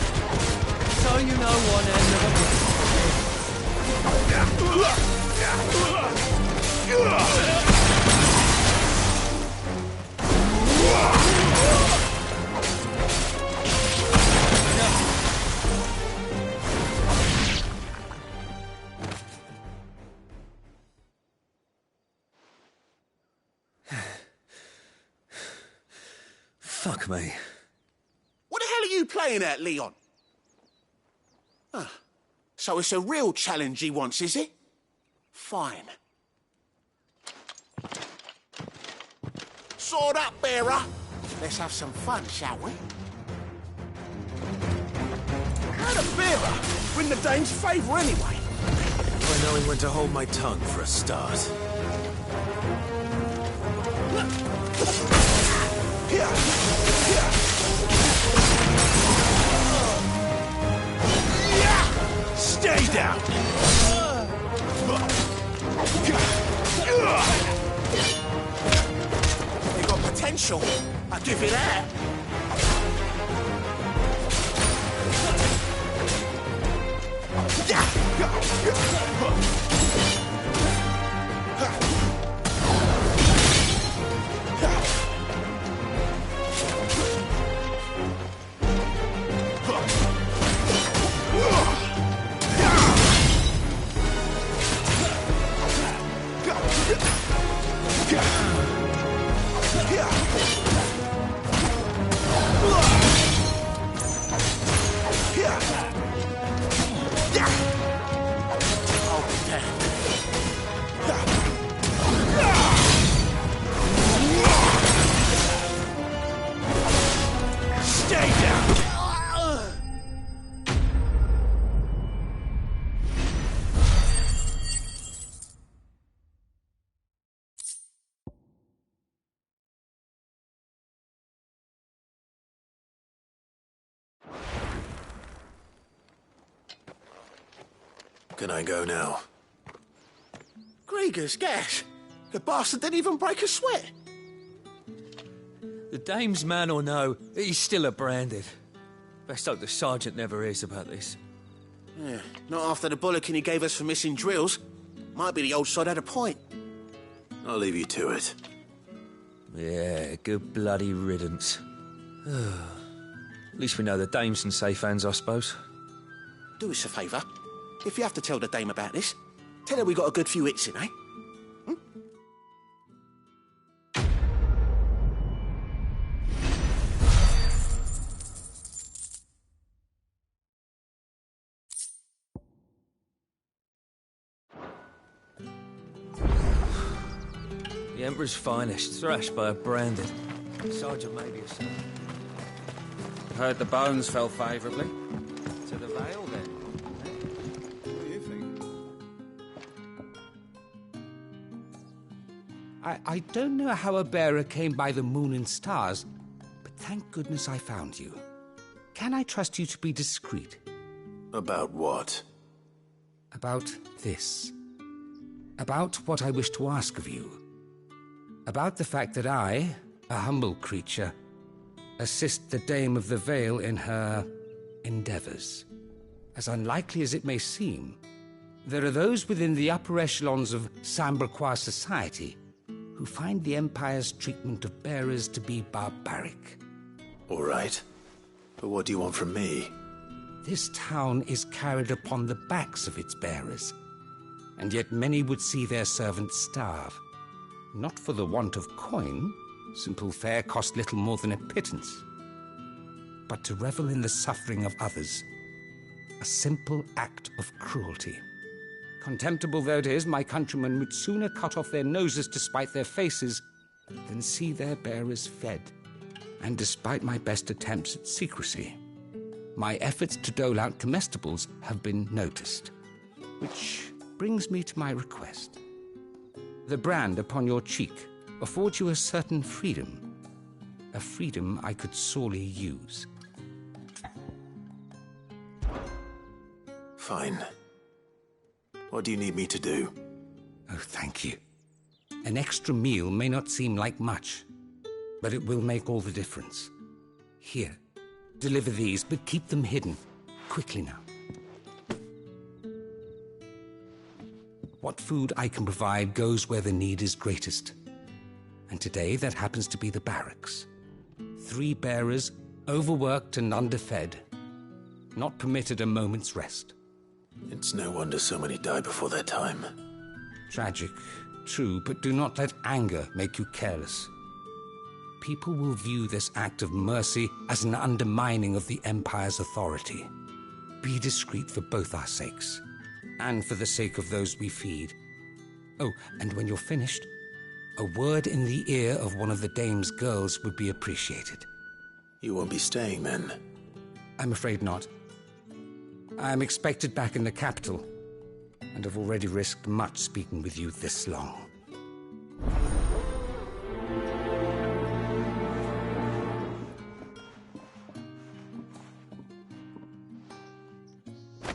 So you know one end of Fuck me. What the hell are you playing at, Leon? Ah, so it's a real challenge he wants, is it? Fine. Sword up, bearer. Let's have some fun, shall we? How'd a bearer win the dame's favour anyway? By knowing when to hold my tongue for a start. Here! Here! Stay down! You got potential, I'll give you that. Can I go now? Gregor's gas. The bastard didn't even break a sweat. The dame's man or no, he's still a branded. Best hope the sergeant never hears about this. Yeah, not after the bollocking he gave us for missing drills. Might be the old sod had a point. I'll leave you to it. Yeah, good bloody riddance. At least we know the dame's in safe hands, I suppose. Do us a favour. If you have to tell the dame about this, tell her we got a good few hits in, eh? The Emperor's finest, thrashed by a branded. Sergeant maybe a son. Heard the bones fell favourably. To the Vale, then. What do you think? I don't know how a bearer came by the moon and stars, but thank goodness I found you. Can I trust you to be discreet? About what? About this. About what I wish to ask of you. About the fact that I, a humble creature, assist the Dame of the Vale in her endeavors. As unlikely as it may seem, there are those within the upper echelons of Samberquois society who find the Empire's treatment of bearers to be barbaric. All right. But what do you want from me? This town is carried upon the backs of its bearers, and yet many would see their servants starve. Not for the want of coin, simple fare cost little more than a pittance, but to revel in the suffering of others, a simple act of cruelty. Contemptible though it is, my countrymen would sooner cut off their noses to spite their faces than see their bearers fed. And despite my best attempts at secrecy, my efforts to dole out comestibles have been noticed. Which brings me to my request. The brand upon your cheek affords you a certain freedom, a freedom I could sorely use. Fine. What do you need me to do? Oh, thank you. An extra meal may not seem like much, but it will make all the difference. Here, deliver these, but keep them hidden. Quickly now. What food I can provide goes where the need is greatest. And today that happens to be the barracks. 3 bearers, overworked and underfed, not permitted a moment's rest. It's no wonder so many die before their time. Tragic, true, but do not let anger make you careless. People will view this act of mercy as an undermining of the Empire's authority. Be discreet for both our sakes, and for the sake of those we feed. Oh, and when you're finished, a word in the ear of one of the Dame's girls would be appreciated. You won't be staying then? I'm afraid not. I am expected back in the capital, and have already risked much speaking with you this long.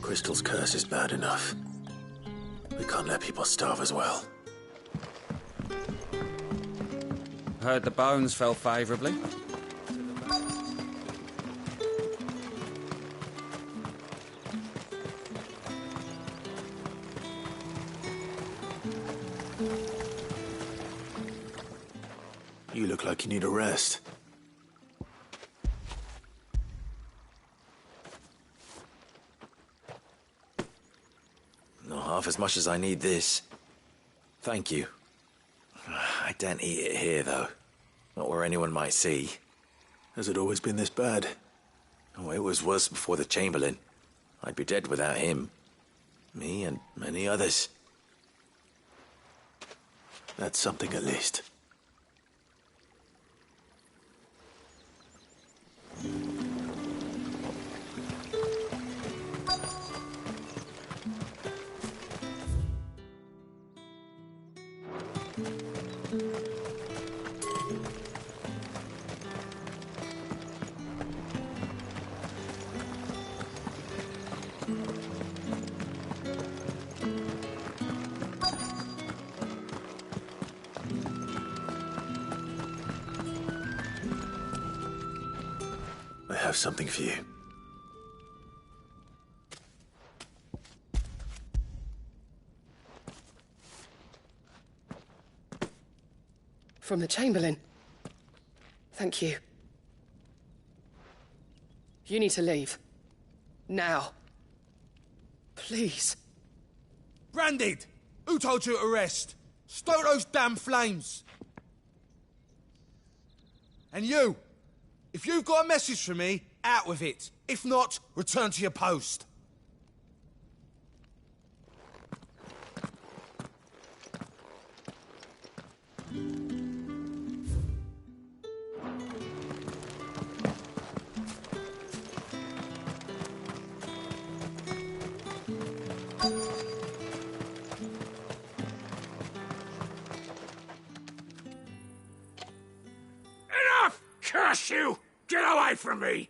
Crystal's curse is bad enough. We can't let people starve as well. Heard the bones fell favourably. You look like you need a rest. Not half as much as I need this. Thank you. I daren't eat it here, though. Not where anyone might see. Has it always been this bad? Oh, it was worse before the Chamberlain. I'd be dead without him. Me and many others. That's something at least. I have something for you. From the Chamberlain. Thank you. You need to leave. Now. Please. Branded! Who told you to rest? Stoke those damn flames! And you! If you've got a message for me, out with it. If not, return to your post. Enough! Curse you! Get away from me!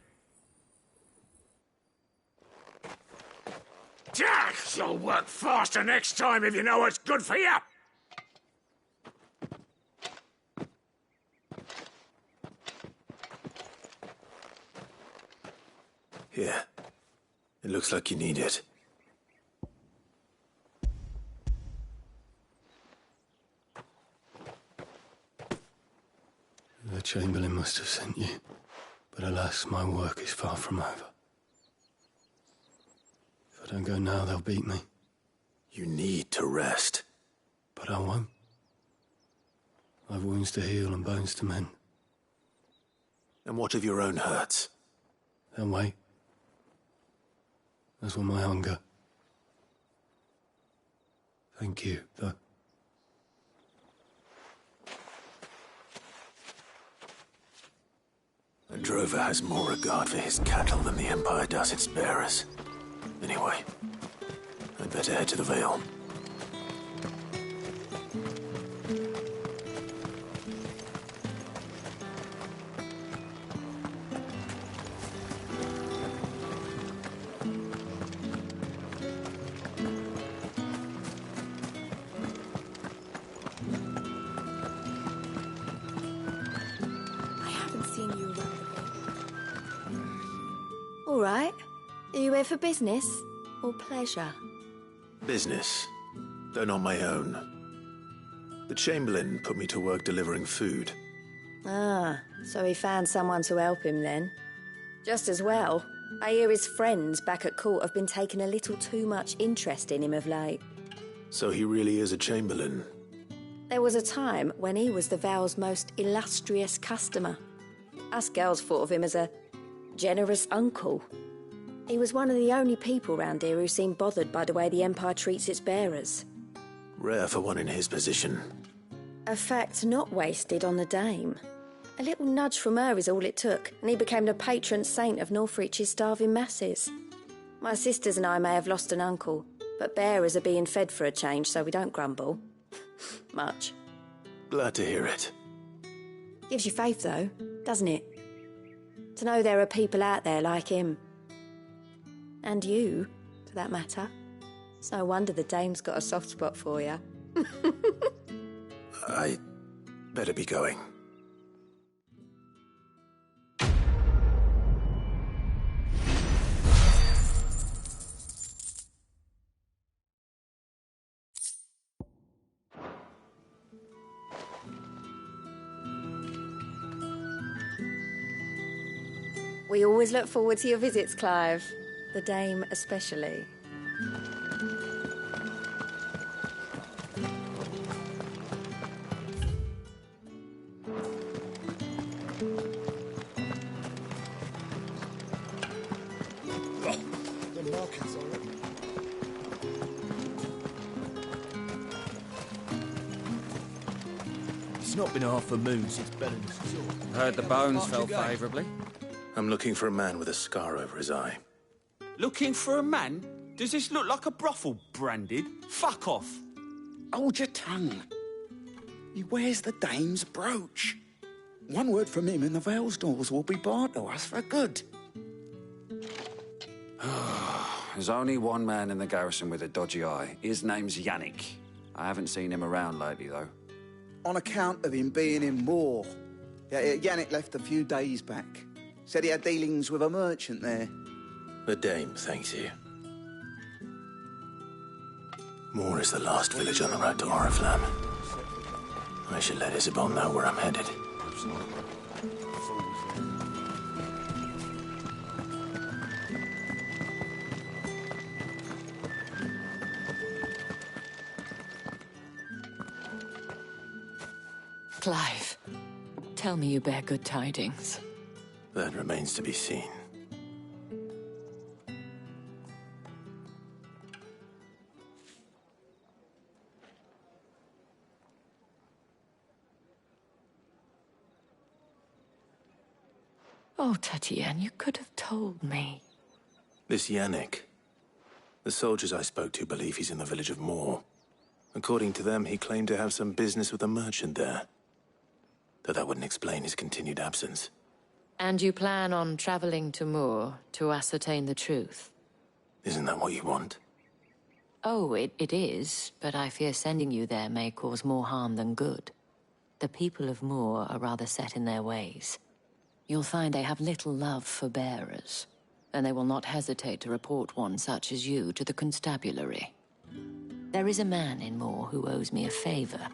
You'll Work faster next time if you know what's good for you! Here. It looks like you need it. The Chamberlain must have sent you, but alas, my work is far from over. If I don't go now, they'll beat me. You need to rest. But I won't. I've wounds to heal and bones to mend. And what of your own hurts? They'll wait. As will my hunger. Thank you, though. A drover has more regard for his cattle than the Empire does its bearers. Anyway, I'd better head to the Vale. All right. Are you here for business or pleasure? Business, though not my own. The Chamberlain put me to work delivering food. Ah, so he found someone to help him then. Just as well. I hear his friends back at court have been taking a little too much interest in him of late. So he really is a Chamberlain? There was a time when he was the Vale's most illustrious customer. Us girls thought of him as a generous uncle. He was one of the only people round here who seemed bothered by the way the Empire treats its bearers. Rare for one in his position. A fact not wasted on the dame. A little nudge from her is all it took, and he became the patron saint of Northreach's starving masses. My sisters and I may have lost an uncle, but bearers are being fed for a change, so we don't grumble. Much. Glad to hear it. Gives you faith, though, doesn't it? To know there are people out there like him. And you, for that matter. It's no wonder the dame's got a soft spot for you. I better be going. We always look forward to your visits, Clive. The dame especially. The market's all right. It's not been half a moon since Bellen's saw. Heard the bones fell favourably. I'm looking for a man with a scar over his eye. Looking for a man? Does this look like a brothel, Branded? Fuck off. Hold your tongue. He wears the dame's brooch. One word from him and the Vale's doors will be barred to us for good. There's only one man in the garrison with a dodgy eye. His name's Yannick. I haven't seen him around lately, though. On account of him being in Moor. Yannick left a few days back. Said he had dealings with a merchant there. The dame thanks you. Moor is the last village on the road to Oriflamme. I should let Isabel know where I'm headed. Clive, tell me you bear good tidings. That remains to be seen. Oh, Tatiane, you could have told me. This Yannick. The soldiers I spoke to believe he's in the village of Moor. According to them, he claimed to have some business with a merchant there. Though that wouldn't explain his continued absence. And you plan on traveling to Moor to ascertain the truth? Isn't that what you want? Oh, it is, but I fear sending you there may cause more harm than good. The people of Moor are rather set in their ways. You'll find they have little love for bearers, and they will not hesitate to report one such as you to the constabulary. There is a man in Moor who owes me a favor.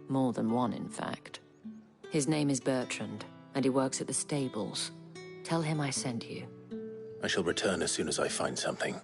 More than one, in fact. His name is Bertrand, and he works at the stables. Tell him I sent you. I shall return as soon as I find something.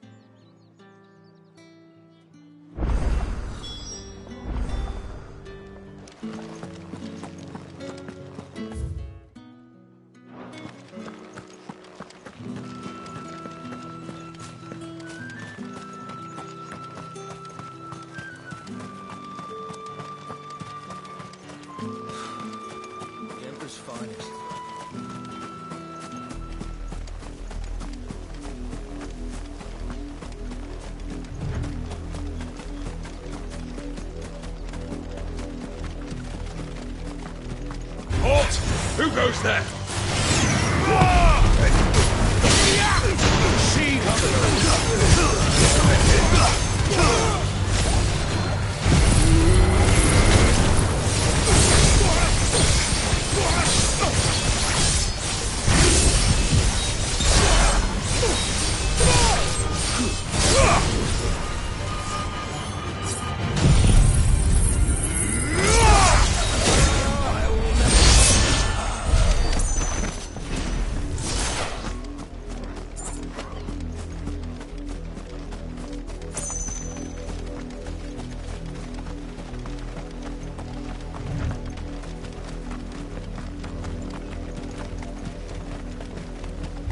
Who goes there?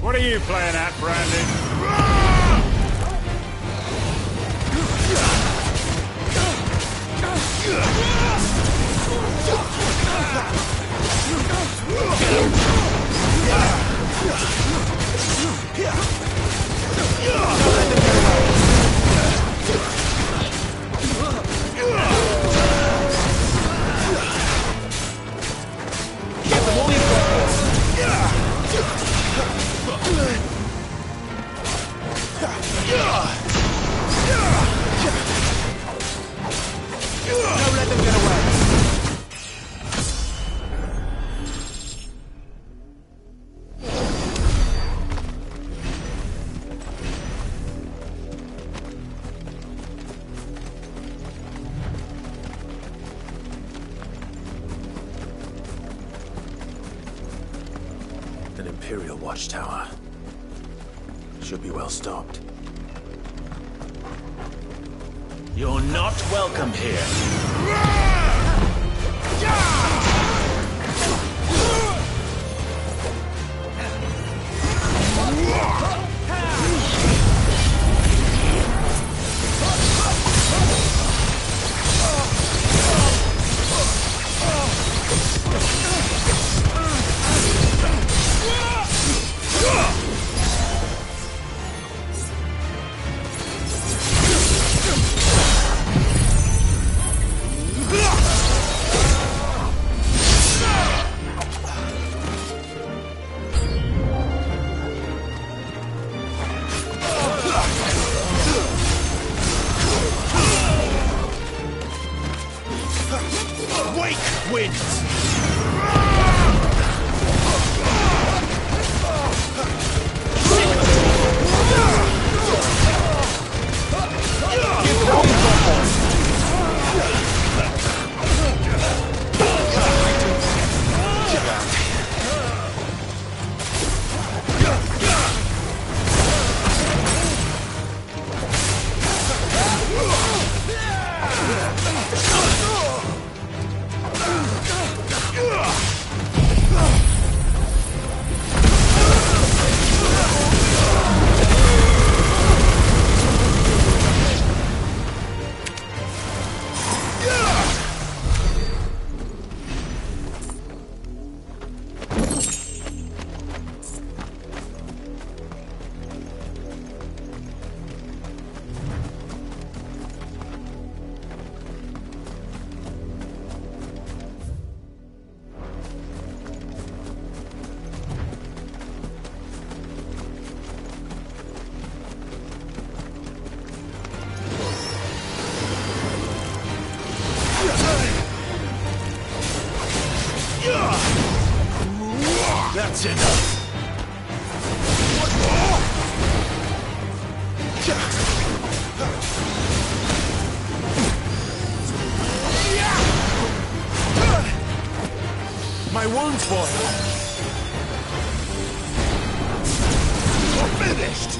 What are you playing at, Brandon? An Imperial watchtower. Should be well stocked. You're not welcome here. That's enough. My wounds, boy. You're finished.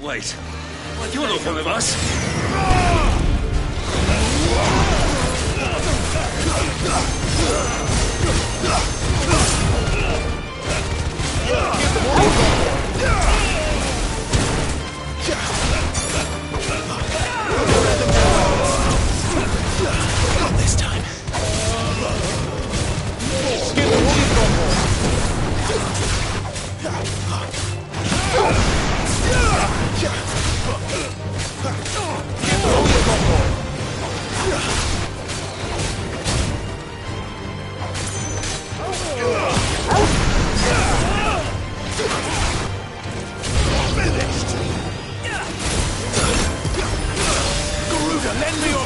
Wait, you're not one of us. Not this time. Lend me your...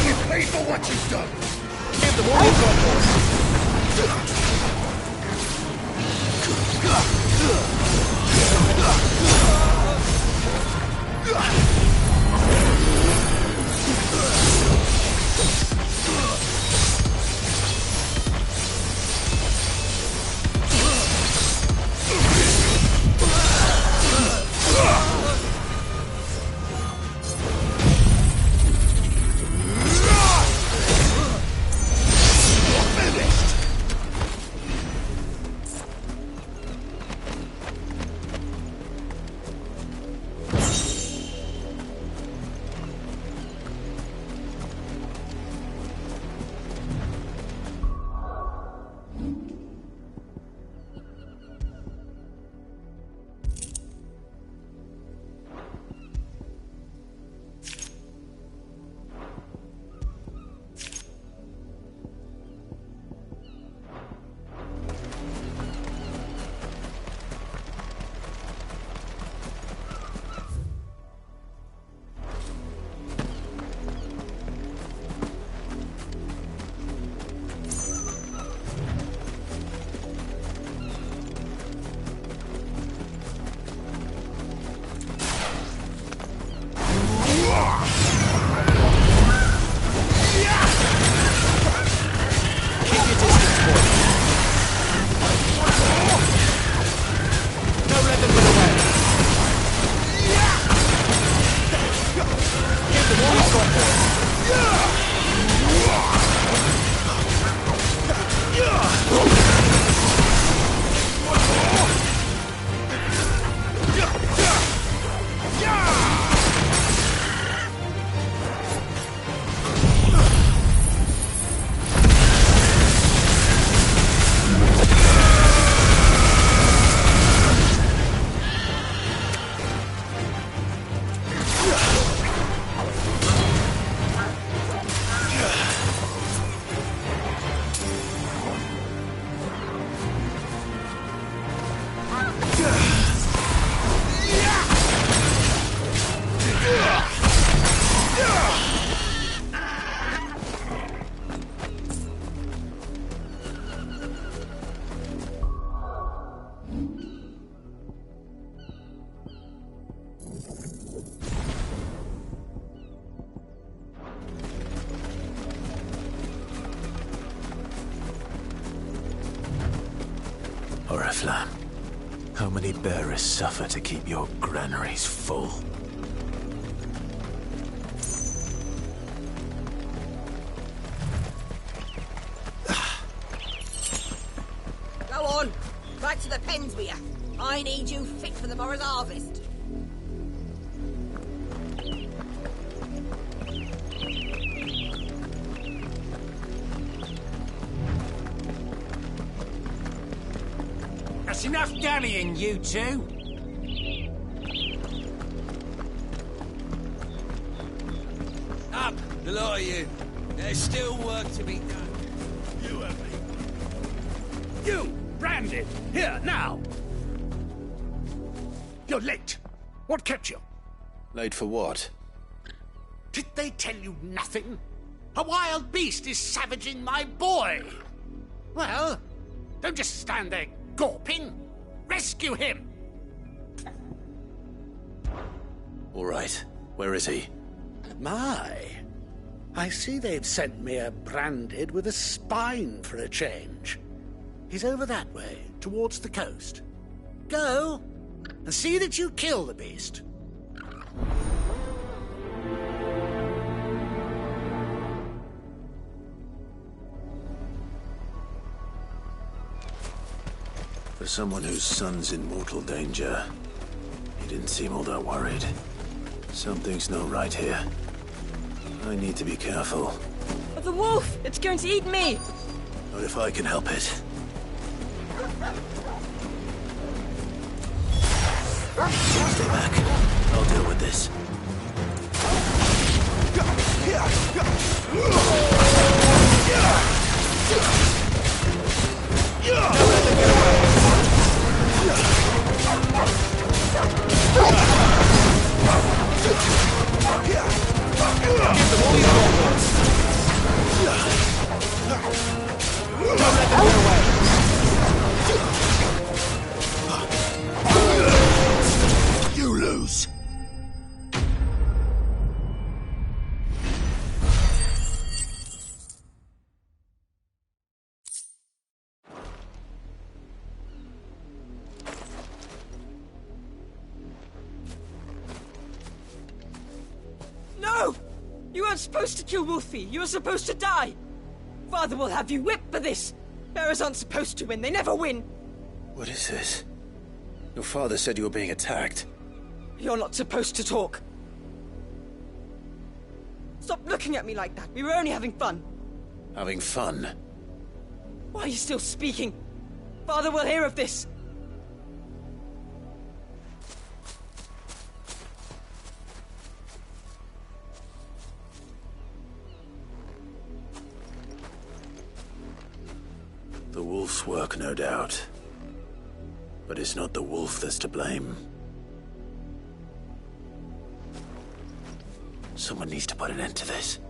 You pay for what you've done. Give them all you've got, boys. Oriflamme, how many bearers suffer to keep your granaries full? Go on, back to the pens with you. I need you fit for the morrow's harvest. That's enough dallying, you two. Up, the lot of you. There's still work to be done. You have me. You, Branded, here, now. You're late. What kept you? Late for what? Did they tell you nothing? A wild beast is savaging my boy. Well, don't just stand there gawping. Rescue him. All right. Where is he? My. I see they've sent me a Branded with a spine for a change. He's over that way, towards the coast. Go, and see that you kill the beast. For someone whose son's in mortal danger, he didn't seem all that worried. Something's not right here. I need to be careful. The wolf! It's going to eat me! Not if I can help it. Stay back. I'll deal with this. You lose. No! You weren't supposed to kill Wolfie. You were supposed to die. Father will have you whipped for this. Bearers aren't supposed to win. They never win. What is this? Your father said you were being attacked. You're not supposed to talk. Stop looking at me like that. We were only having fun. Having fun? Why are you still speaking? Father will hear of this. The wolf's work, no doubt. But it's not the wolf that's to blame. Someone needs to put an end to this,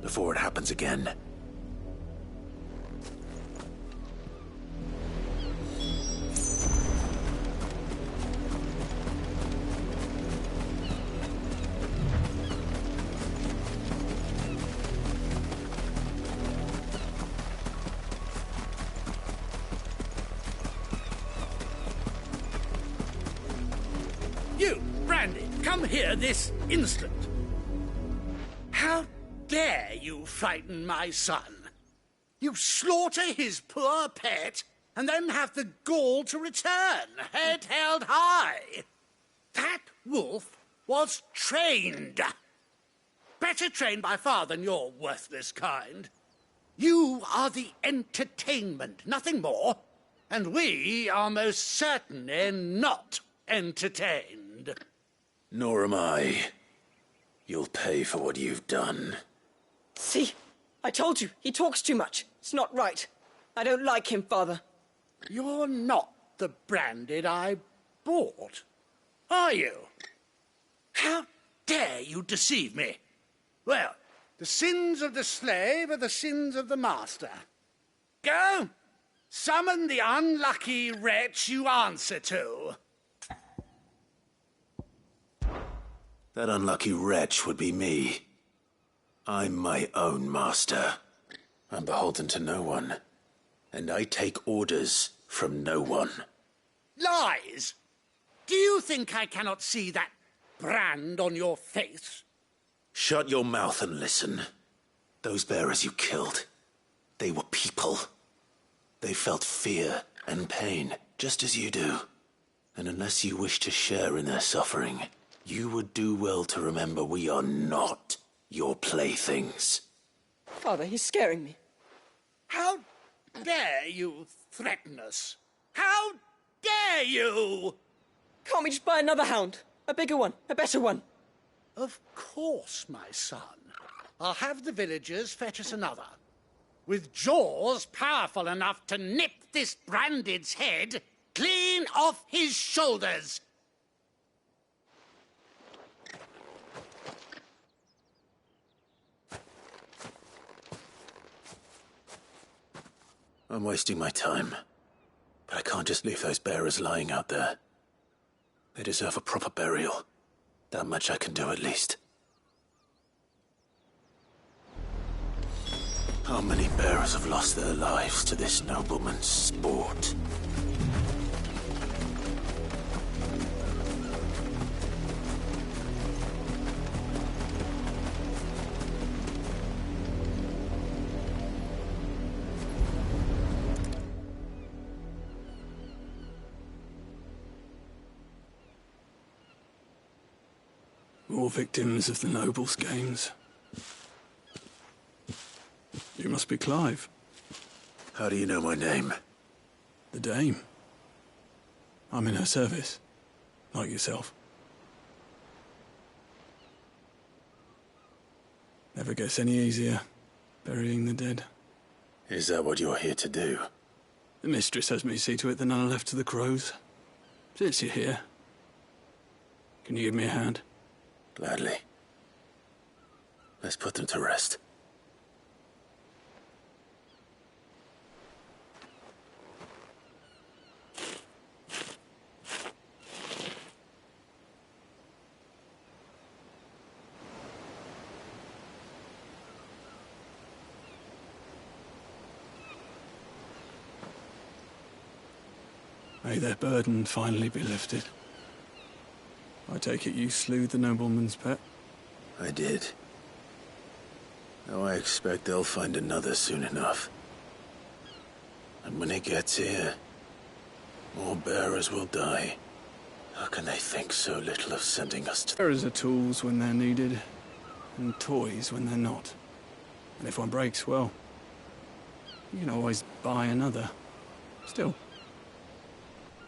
before it happens again. You, Brandy, come here this instant. How dare you frighten my son? You slaughter his poor pet, and then have the gall to return, head held high. That wolf was trained. Better trained by far than your worthless kind. You are the entertainment, nothing more. And we are most certainly not entertained. Nor am I. You'll pay for what you've done. See? I told you. He talks too much. It's not right. I don't like him, Father. You're not the Branded I bought, are you? How dare you deceive me? Well, the sins of the slave are the sins of the master. Go, summon the unlucky wretch you answer to. That unlucky wretch would be me. I'm my own master. I'm beholden to no one. And I take orders from no one. Lies! Do you think I cannot see that brand on your face? Shut your mouth and listen. Those bearers you killed, they were people. They felt fear and pain, just as you do. And unless you wish to share in their suffering, you would do well to remember we are not your playthings. Father, he's scaring me. How dare you threaten us? How dare you? Can't we just buy another hound? A bigger one, a better one. Of course, my son. I'll have the villagers fetch us another. With jaws powerful enough to nip this Branded's head clean off his shoulders. I'm wasting my time. But I can't just leave those bearers lying out there. They deserve a proper burial. That much I can do at least. How many bearers have lost their lives to this nobleman's sport? More victims of the nobles' games. You must be Clive. How do you know my name? The Dame. I'm in her service. Like yourself. Never gets any easier, burying the dead. Is that what you're here to do? The mistress has me see to it that none are left to the crows. Since you're here, can you give me a hand? Gladly. Let's put them to rest. May their burden finally be lifted. I take it you slew the nobleman's pet? I did. Now I expect they'll find another soon enough. And when it gets here, more bearers will die. How can they think so little of sending us to... Bearers are tools when they're needed, and toys when they're not. And if one breaks, well, you can always buy another. Still,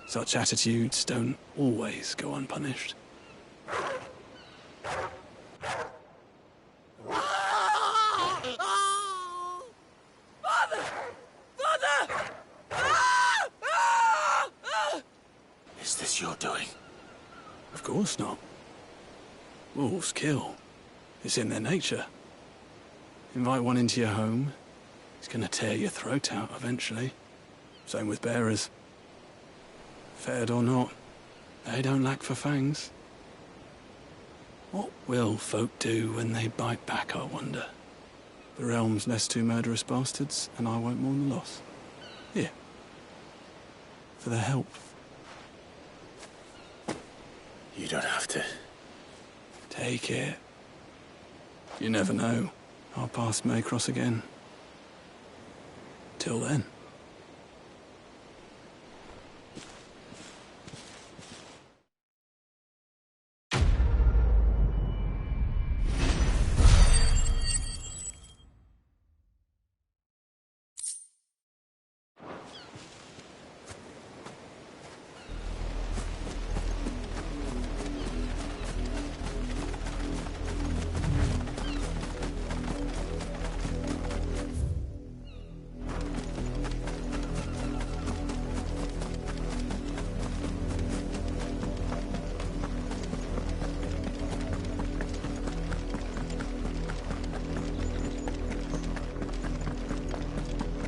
such attitudes don't always go unpunished. Is this your doing? Of course not. Wolves kill. It's in their nature. Invite one into your home, he's gonna tear your throat out eventually. Same with bearers. Fed or not, they don't lack for fangs. What will folk do when they bite back, I wonder? The realm's less two murderous bastards, and I won't mourn the loss. Here. For their help. You don't have to. Take it. You never know. Our paths may cross again. Till then.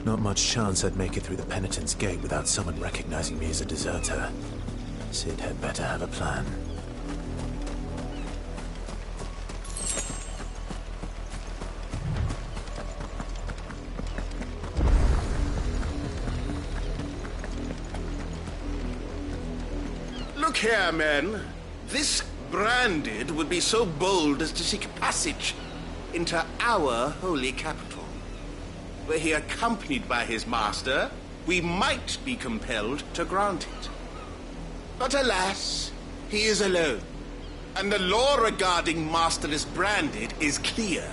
Not much chance I'd make it through the penitent's gate without someone recognizing me as a deserter. Sid had better have a plan. Look here, men. This Branded would be so bold as to seek passage into our holy capital. Were he accompanied by his master, we might be compelled to grant it. But alas, he is alone, and the law regarding masterless Branded is clear.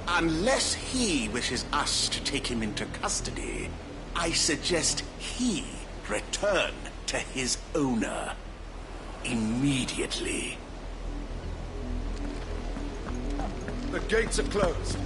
Unless he wishes us to take him into custody, I suggest he return to his owner immediately. The gates are closed.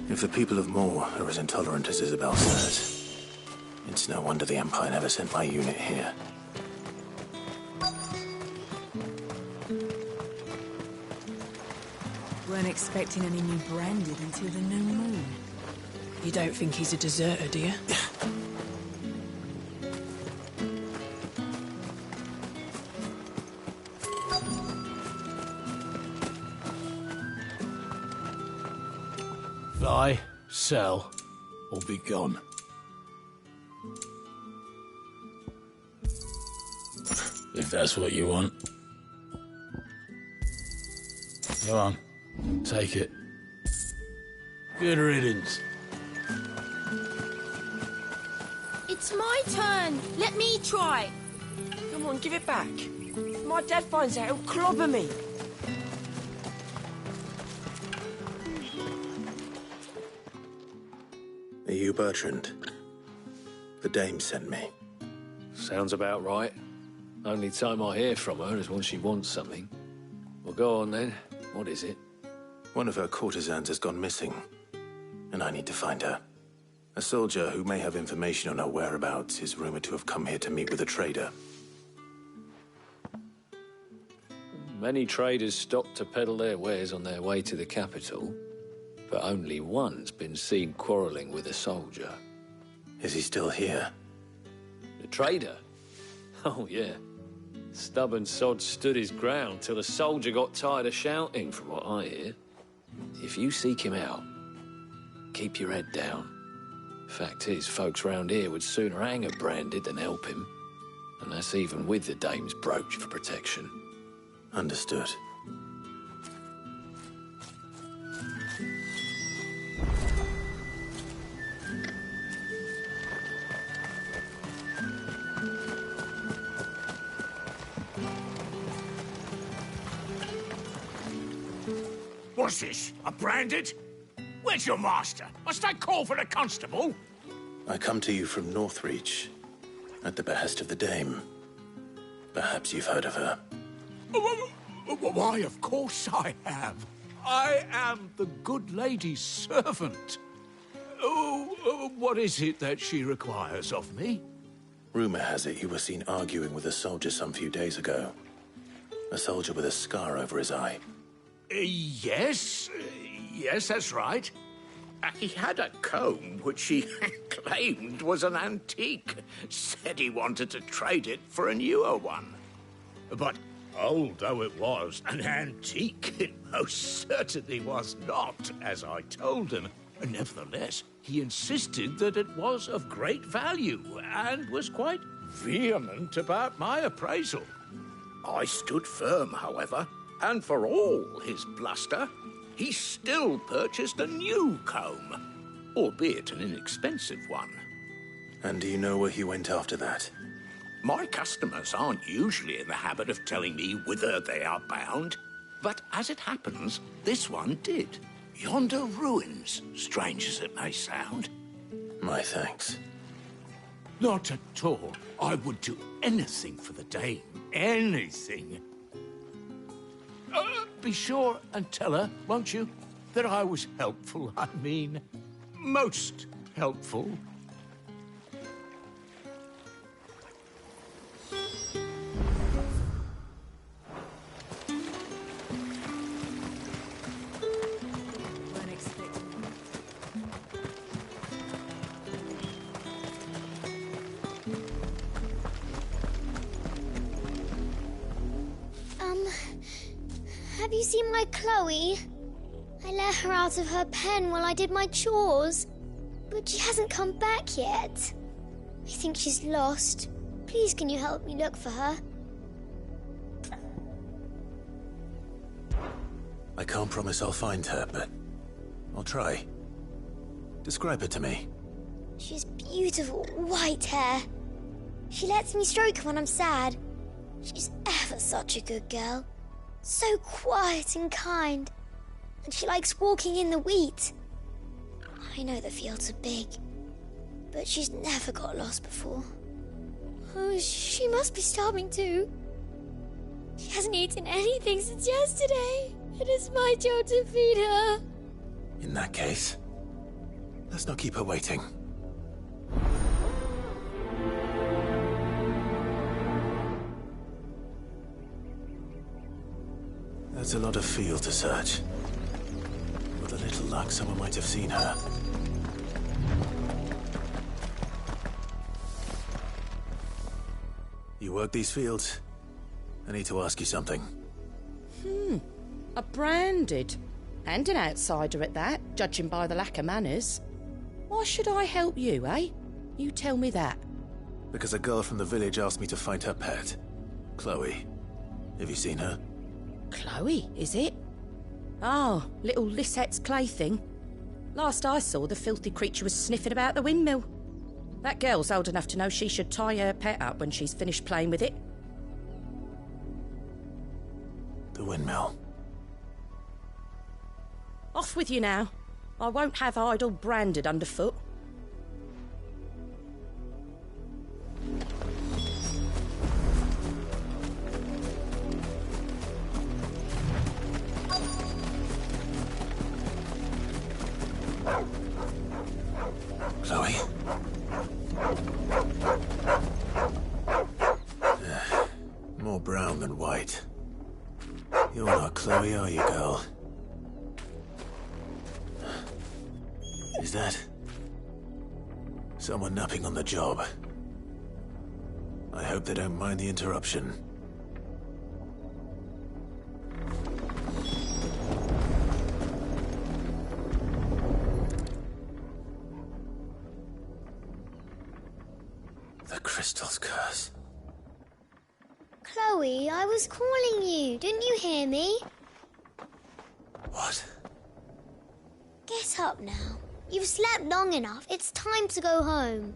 If the people of Moor are as intolerant as Isabel says, it's no wonder the Empire never sent my unit here. Weren't expecting any new Branded until the new moon. You don't think he's a deserter, do you? Buy, sell, or be gone. If that's what you want. Go on, take it. Good riddance. It's my turn. Let me try. Come on, give it back. If my dad finds out, he'll clobber me. Are you Bertrand? The dame sent me. Sounds about right. Only time I hear from her is when she wants something. Well, go on then. What is it? One of her courtesans has gone missing, and I need to find her. A soldier who may have information on her whereabouts is rumored to have come here to meet with a trader. Many traders stop to peddle their wares on their way to the capital, but only one's been seen quarrelling with a soldier. Is he still here? The trader? Oh, yeah. Stubborn sod stood his ground till the soldier got tired of shouting, from what I hear. If you seek him out, keep your head down. Fact is, folks round here would sooner hang a Branded than help him. And that's even with the dame's brooch for protection. Understood. What's this? A Branded? Where's your master? Must I call for a constable? I come to you from Northreach, at the behest of the dame. Perhaps you've heard of her. Why, of course I have. I am the good lady's servant. What is it that she requires of me? Rumor has it you were seen arguing with a soldier some few days ago. A soldier with a scar over his eye. Yes, that's right. He had a comb which he claimed was an antique. Said he wanted to trade it for a newer one. But old though it was, an antique it most certainly was not, as I told him. Nevertheless, he insisted that it was of great value and was quite vehement about my appraisal. I stood firm, however, and for all his bluster, he still purchased a new comb, albeit an inexpensive one. And do you know where he went after that? My customers aren't usually in the habit of telling me whither they are bound, but as it happens, this one did. Yonder ruins, strange as it may sound. My thanks. Not at all. I would do anything for the dame. Anything. Be sure and tell her, won't you, that I was helpful. I mean, most helpful. Have you seen my Chloe? I let her out of her pen while I did my chores, but she hasn't come back yet. I think she's lost. Please, can you help me look for her? I can't promise I'll find her, but I'll try. Describe her to me. She's beautiful white hair. She lets me stroke her when I'm sad. She's ever such a good girl. So quiet and kind. And she likes walking in the wheat. I know the fields are big, but she's never got lost before. Oh, she must be starving too. She hasn't eaten anything since yesterday. It is my job to feed her. In that case, Let's not keep her waiting. That's a lot of field to search. With a little luck, someone might have seen her. You work these fields? I need to ask you something. A branded. And an outsider at that, judging by the lack of manners. Why should I help you, eh? You tell me that. Because a girl from the village asked me to find her pet. Chloe. Have you seen her? Chloe, is it? Oh, little Lisette's plaything. Last I saw, the filthy creature was sniffing about the windmill. That girl's old enough to know she should tie her pet up when she's finished playing with it. The windmill. Off with you now. I won't have idle branded underfoot. Chloe? More brown than white. You're not Chloe, are you, girl? Is that someone napping on the job? I hope they don't mind the interruption. The crystal's curse. Chloe, I was calling you. Didn't you hear me? What? Get up now. You've slept long enough. It's time to go home.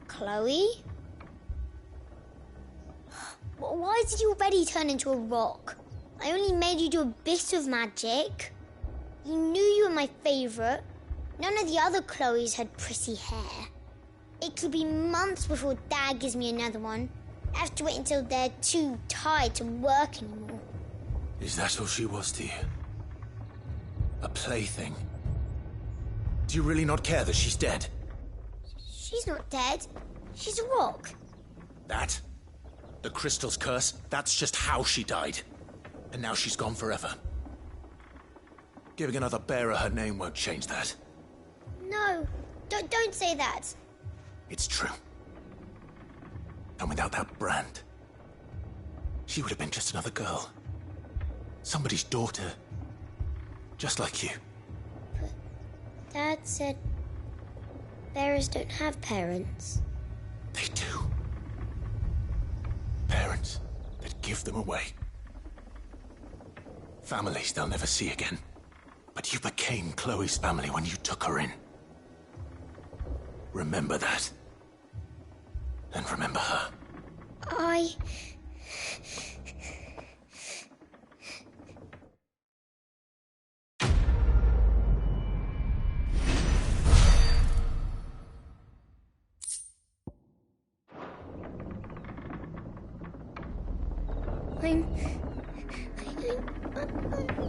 Chloe? Why did you already turn into a rock? I only made you do a bit of magic. You knew you were my favourite. None of the other Chloes had pretty hair. It could be months before Dad gives me another one. I have to wait until they're too tired to work anymore. Is that all she was to you? A plaything? Do you really not care that she's dead? She's not dead. She's a rock. That? The crystal's curse? That's just how she died. And now she's gone forever. Giving another bearer her name won't change that. No, don't say that. It's true. And without that brand, she would have been just another girl. Somebody's daughter. Just like you. But Dad said bearers don't have parents. They do. Parents that give them away. Families they'll never see again. But you became Chloe's family when you took her in. Remember that. And remember her.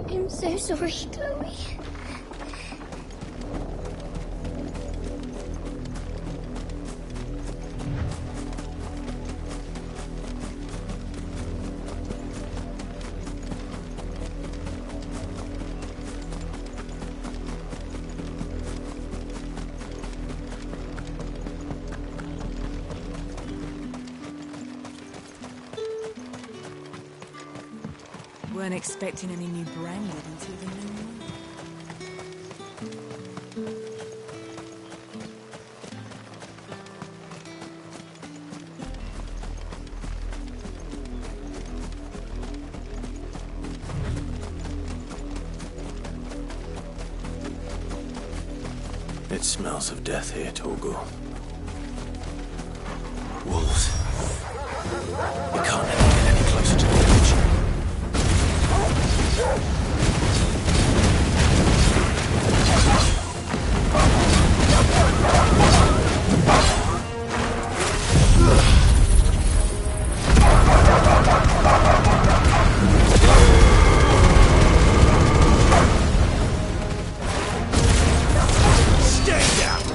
I'm so sorry, Chloe. Weren't expecting any new branded until the new moon. It smells of death here, Torgal. Wolves. We can't let them get any closer to the village. Stay down!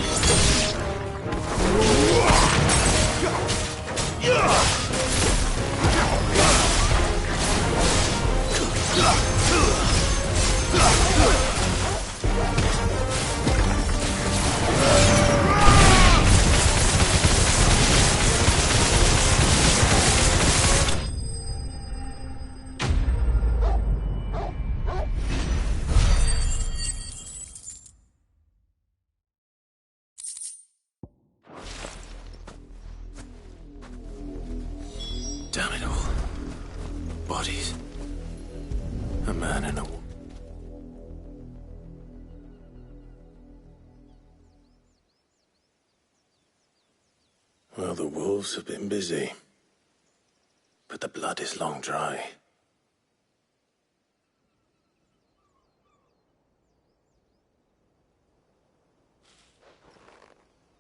Damn it all. Bodies. A man and a woman. Well, the wolves have been busy. But the blood is long dry.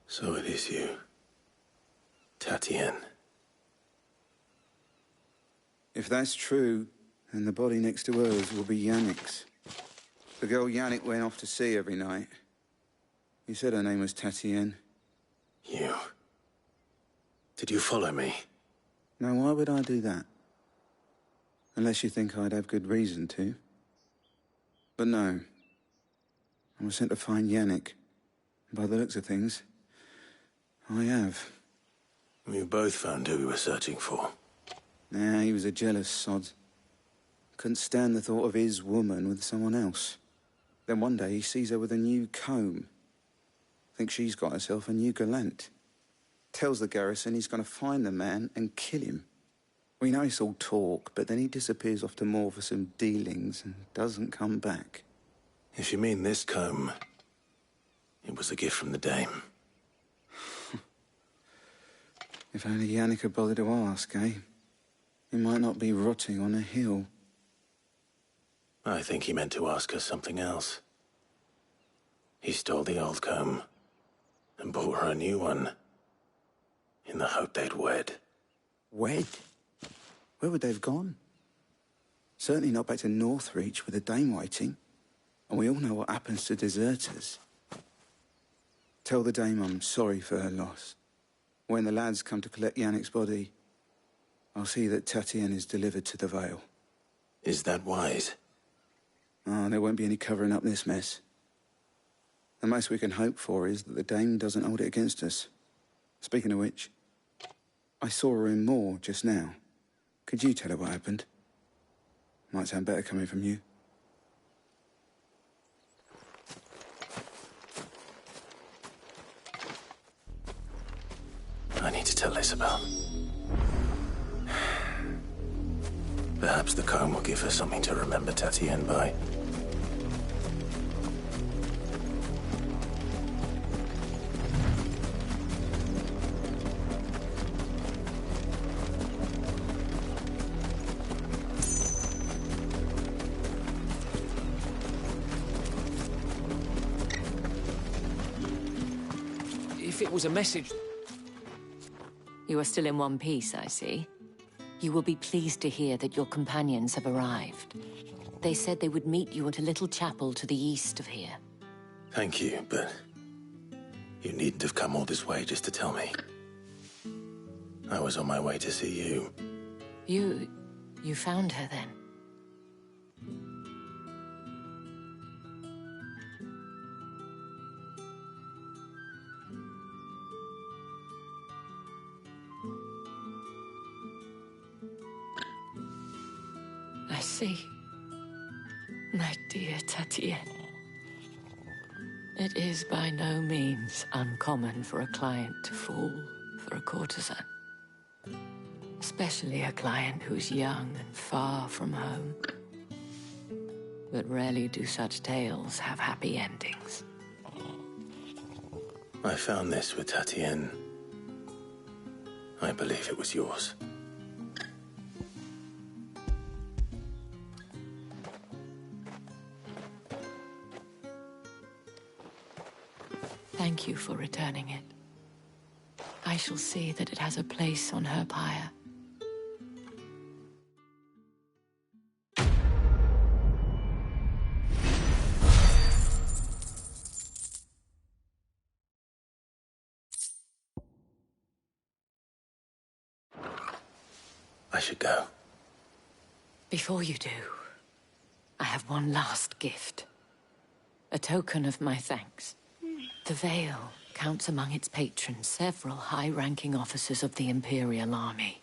So it is you, Tatienne. If that's true, then the body next to hers will be Yannick's. The girl Yannick went off to sea every night. He said her name was Tatienne. You... Did you follow me? Now, why would I do that? Unless you think I'd have good reason to. But no. I was sent to find Yannick. By the looks of things, I have. We've both found who we were searching for. Nah, he was a jealous sod. Couldn't stand the thought of his woman with someone else. Then one day he sees her with a new comb. Thinks she's got herself a new gallant. Tells the garrison he's going to find the man and kill him. We know it's all talk, but then he disappears off to Moor for some dealings and doesn't come back. If you mean this comb, it was a gift from the dame. If only Yannick had bothered to ask, eh? He might not be rotting on a hill. I think he meant to ask her something else. He stole the old comb and bought her a new one in the hope they'd wed. Wed? Where would they have gone? Certainly not back to Northreach with the dame waiting. And we all know what happens to deserters. Tell the dame I'm sorry for her loss. When the lads come to collect Yannick's body, I'll see that Tatienne is delivered to the Vale. Is that wise? Oh, there won't be any covering up this mess. The most we can hope for is that the dame doesn't hold it against us. Speaking of which, I saw her in Moor just now. Could you tell her what happened? Might sound better coming from you. I need to tell Isabel. Perhaps the comb will give her something to remember Tatienne by. If it was a message... You are still in one piece, I see. You will be pleased to hear that your companions have arrived. They said they would meet you at a little chapel to the east of here. Thank you, but you needn't have come all this way just to tell me. I was on my way to see you. You found her then? I see. My dear Tatienne. It is by no means uncommon for a client to fall for a courtesan. Especially a client who's young and far from home. But rarely do such tales have happy endings. I found this with Tatienne. I believe it was yours. Thank you for returning it. I shall see that it has a place on her pyre. I should go. Before you do, I have one last gift. A token of my thanks. The Vale counts among its patrons several high-ranking officers of the Imperial Army.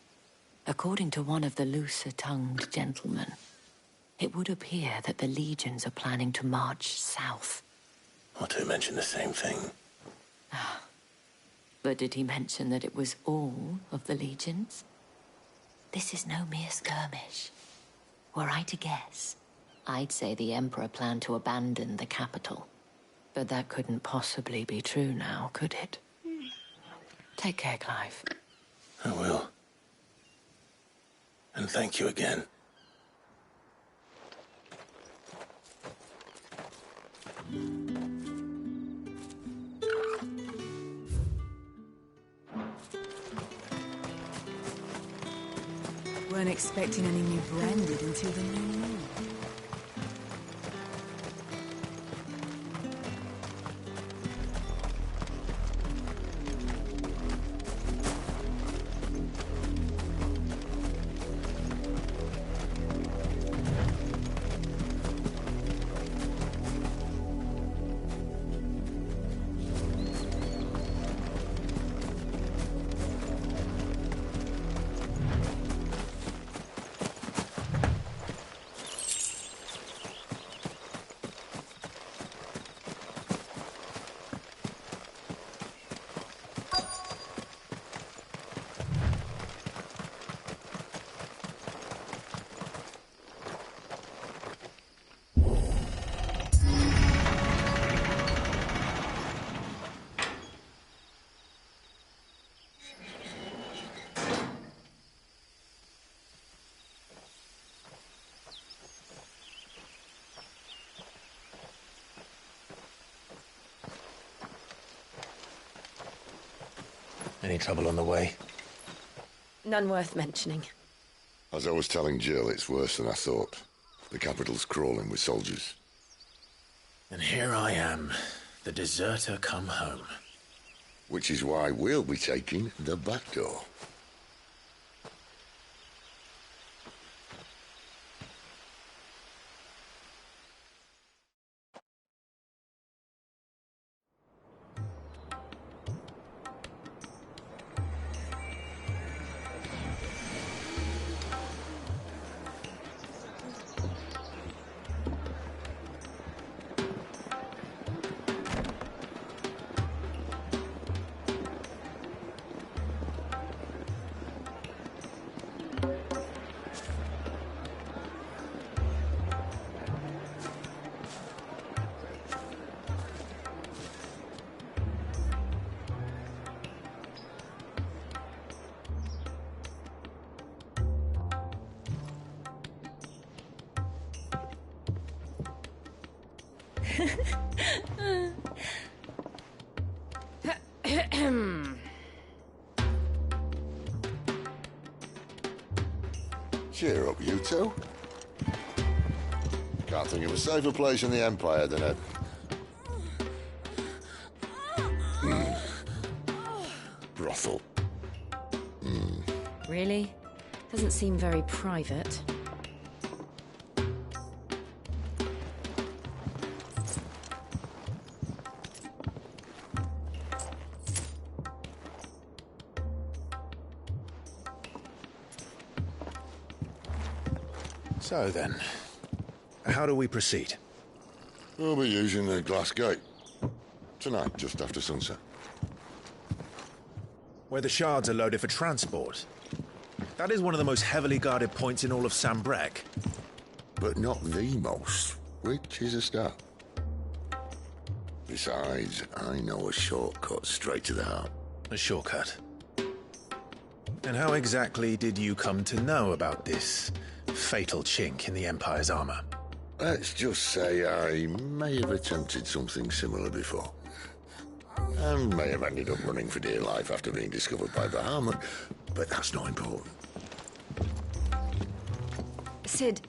According to one of the looser-tongued gentlemen, it would appear that the legions are planning to march south. Not to mention the same thing. But did he mention that it was all of the legions? This is no mere skirmish. Were I to guess, I'd say the Emperor planned to abandon the capital. But that couldn't possibly be true now, could it? Take care, Clive. I will. And thank you again. Weren't expecting any new branded until the new moon. Any trouble on the way? None worth mentioning. As I was telling Jill, it's worse than I thought. The capital's crawling with soldiers. And here I am, the deserter come home. Which is why we'll be taking the back door. Cheer up, you two. Can't think of a safer place in the Empire than a... brothel. Really? Doesn't seem very private. So then, how do we proceed? We'll be using the glass gate. Tonight, just after sunset. Where the shards are loaded for transport. That is one of the most heavily guarded points in all of Sambrek. But not the most, which is a start. Besides, I know a shortcut straight to the heart. A shortcut? And how exactly did you come to know about this fatal chink in the Empire's armor? Let's just say I may have attempted something similar before. And may have ended up running for dear life after being discovered by Bahamut, but that's not important. Sid,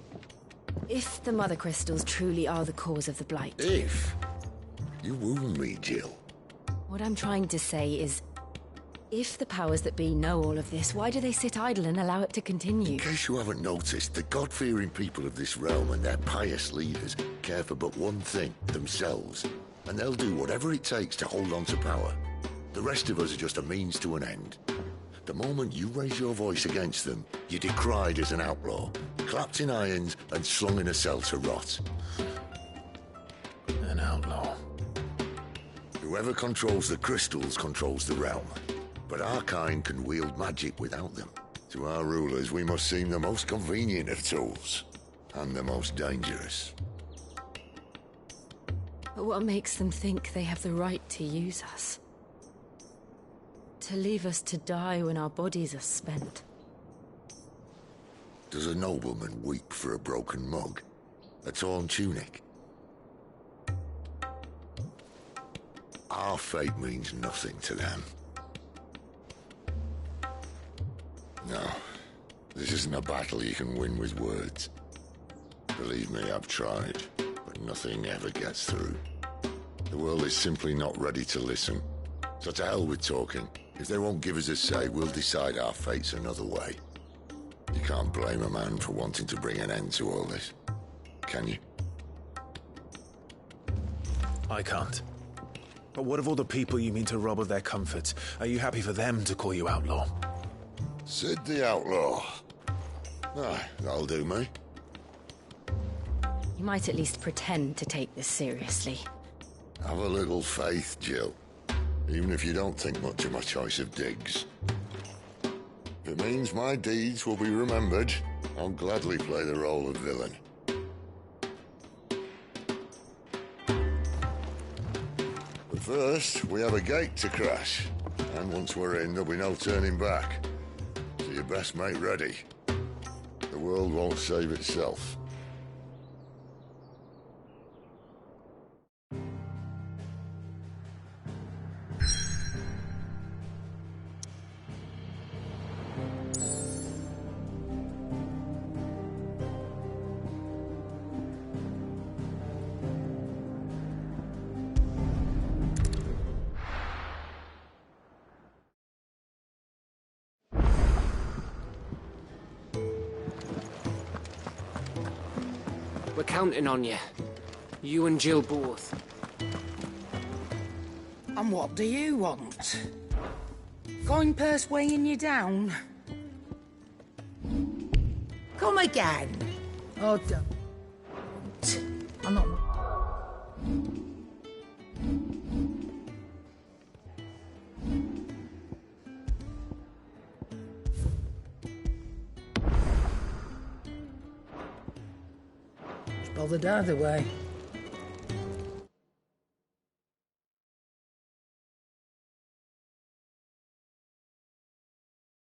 if the Mother Crystals truly are the cause of the Blight... If? You wound me, Jill. What I'm trying to say is, if the powers that be know all of this, why do they sit idle and allow it to continue? In case you haven't noticed, the God-fearing people of this realm and their pious leaders care for but one thing, themselves. And they'll do whatever it takes to hold on to power. The rest of us are just a means to an end. The moment you raise your voice against them, you're decried as an outlaw, clapped in irons and slung in a cell to rot. An outlaw. Whoever controls the crystals controls the realm. But our kind can wield magic without them. To our rulers, we must seem the most convenient of tools, and the most dangerous. But what makes them think they have the right to use us? To leave us to die when our bodies are spent? Does a nobleman weep for a broken mug? A torn tunic? Our fate means nothing to them. No, this isn't a battle you can win with words. Believe me, I've tried, but nothing ever gets through. The world is simply not ready to listen. So to hell with talking. If they won't give us a say, we'll decide our fates another way. You can't blame a man for wanting to bring an end to all this, can you? I can't. But what of all the people you mean to rob of their comforts? Are you happy for them to call you outlaw? Sid the Outlaw. Ah, that'll do me. You might at least pretend to take this seriously. Have a little faith, Jill. Even if you don't think much of my choice of digs. If it means my deeds will be remembered, I'll gladly play the role of villain. But first, we have a gate to crash. And once we're in, there'll be no turning back. So you best make ready. The world won't save itself. We're counting on you. You and Jill both. And what do you want? Coin purse weighing you down? Come again. Oh, don't. I'm not... Bothered either way.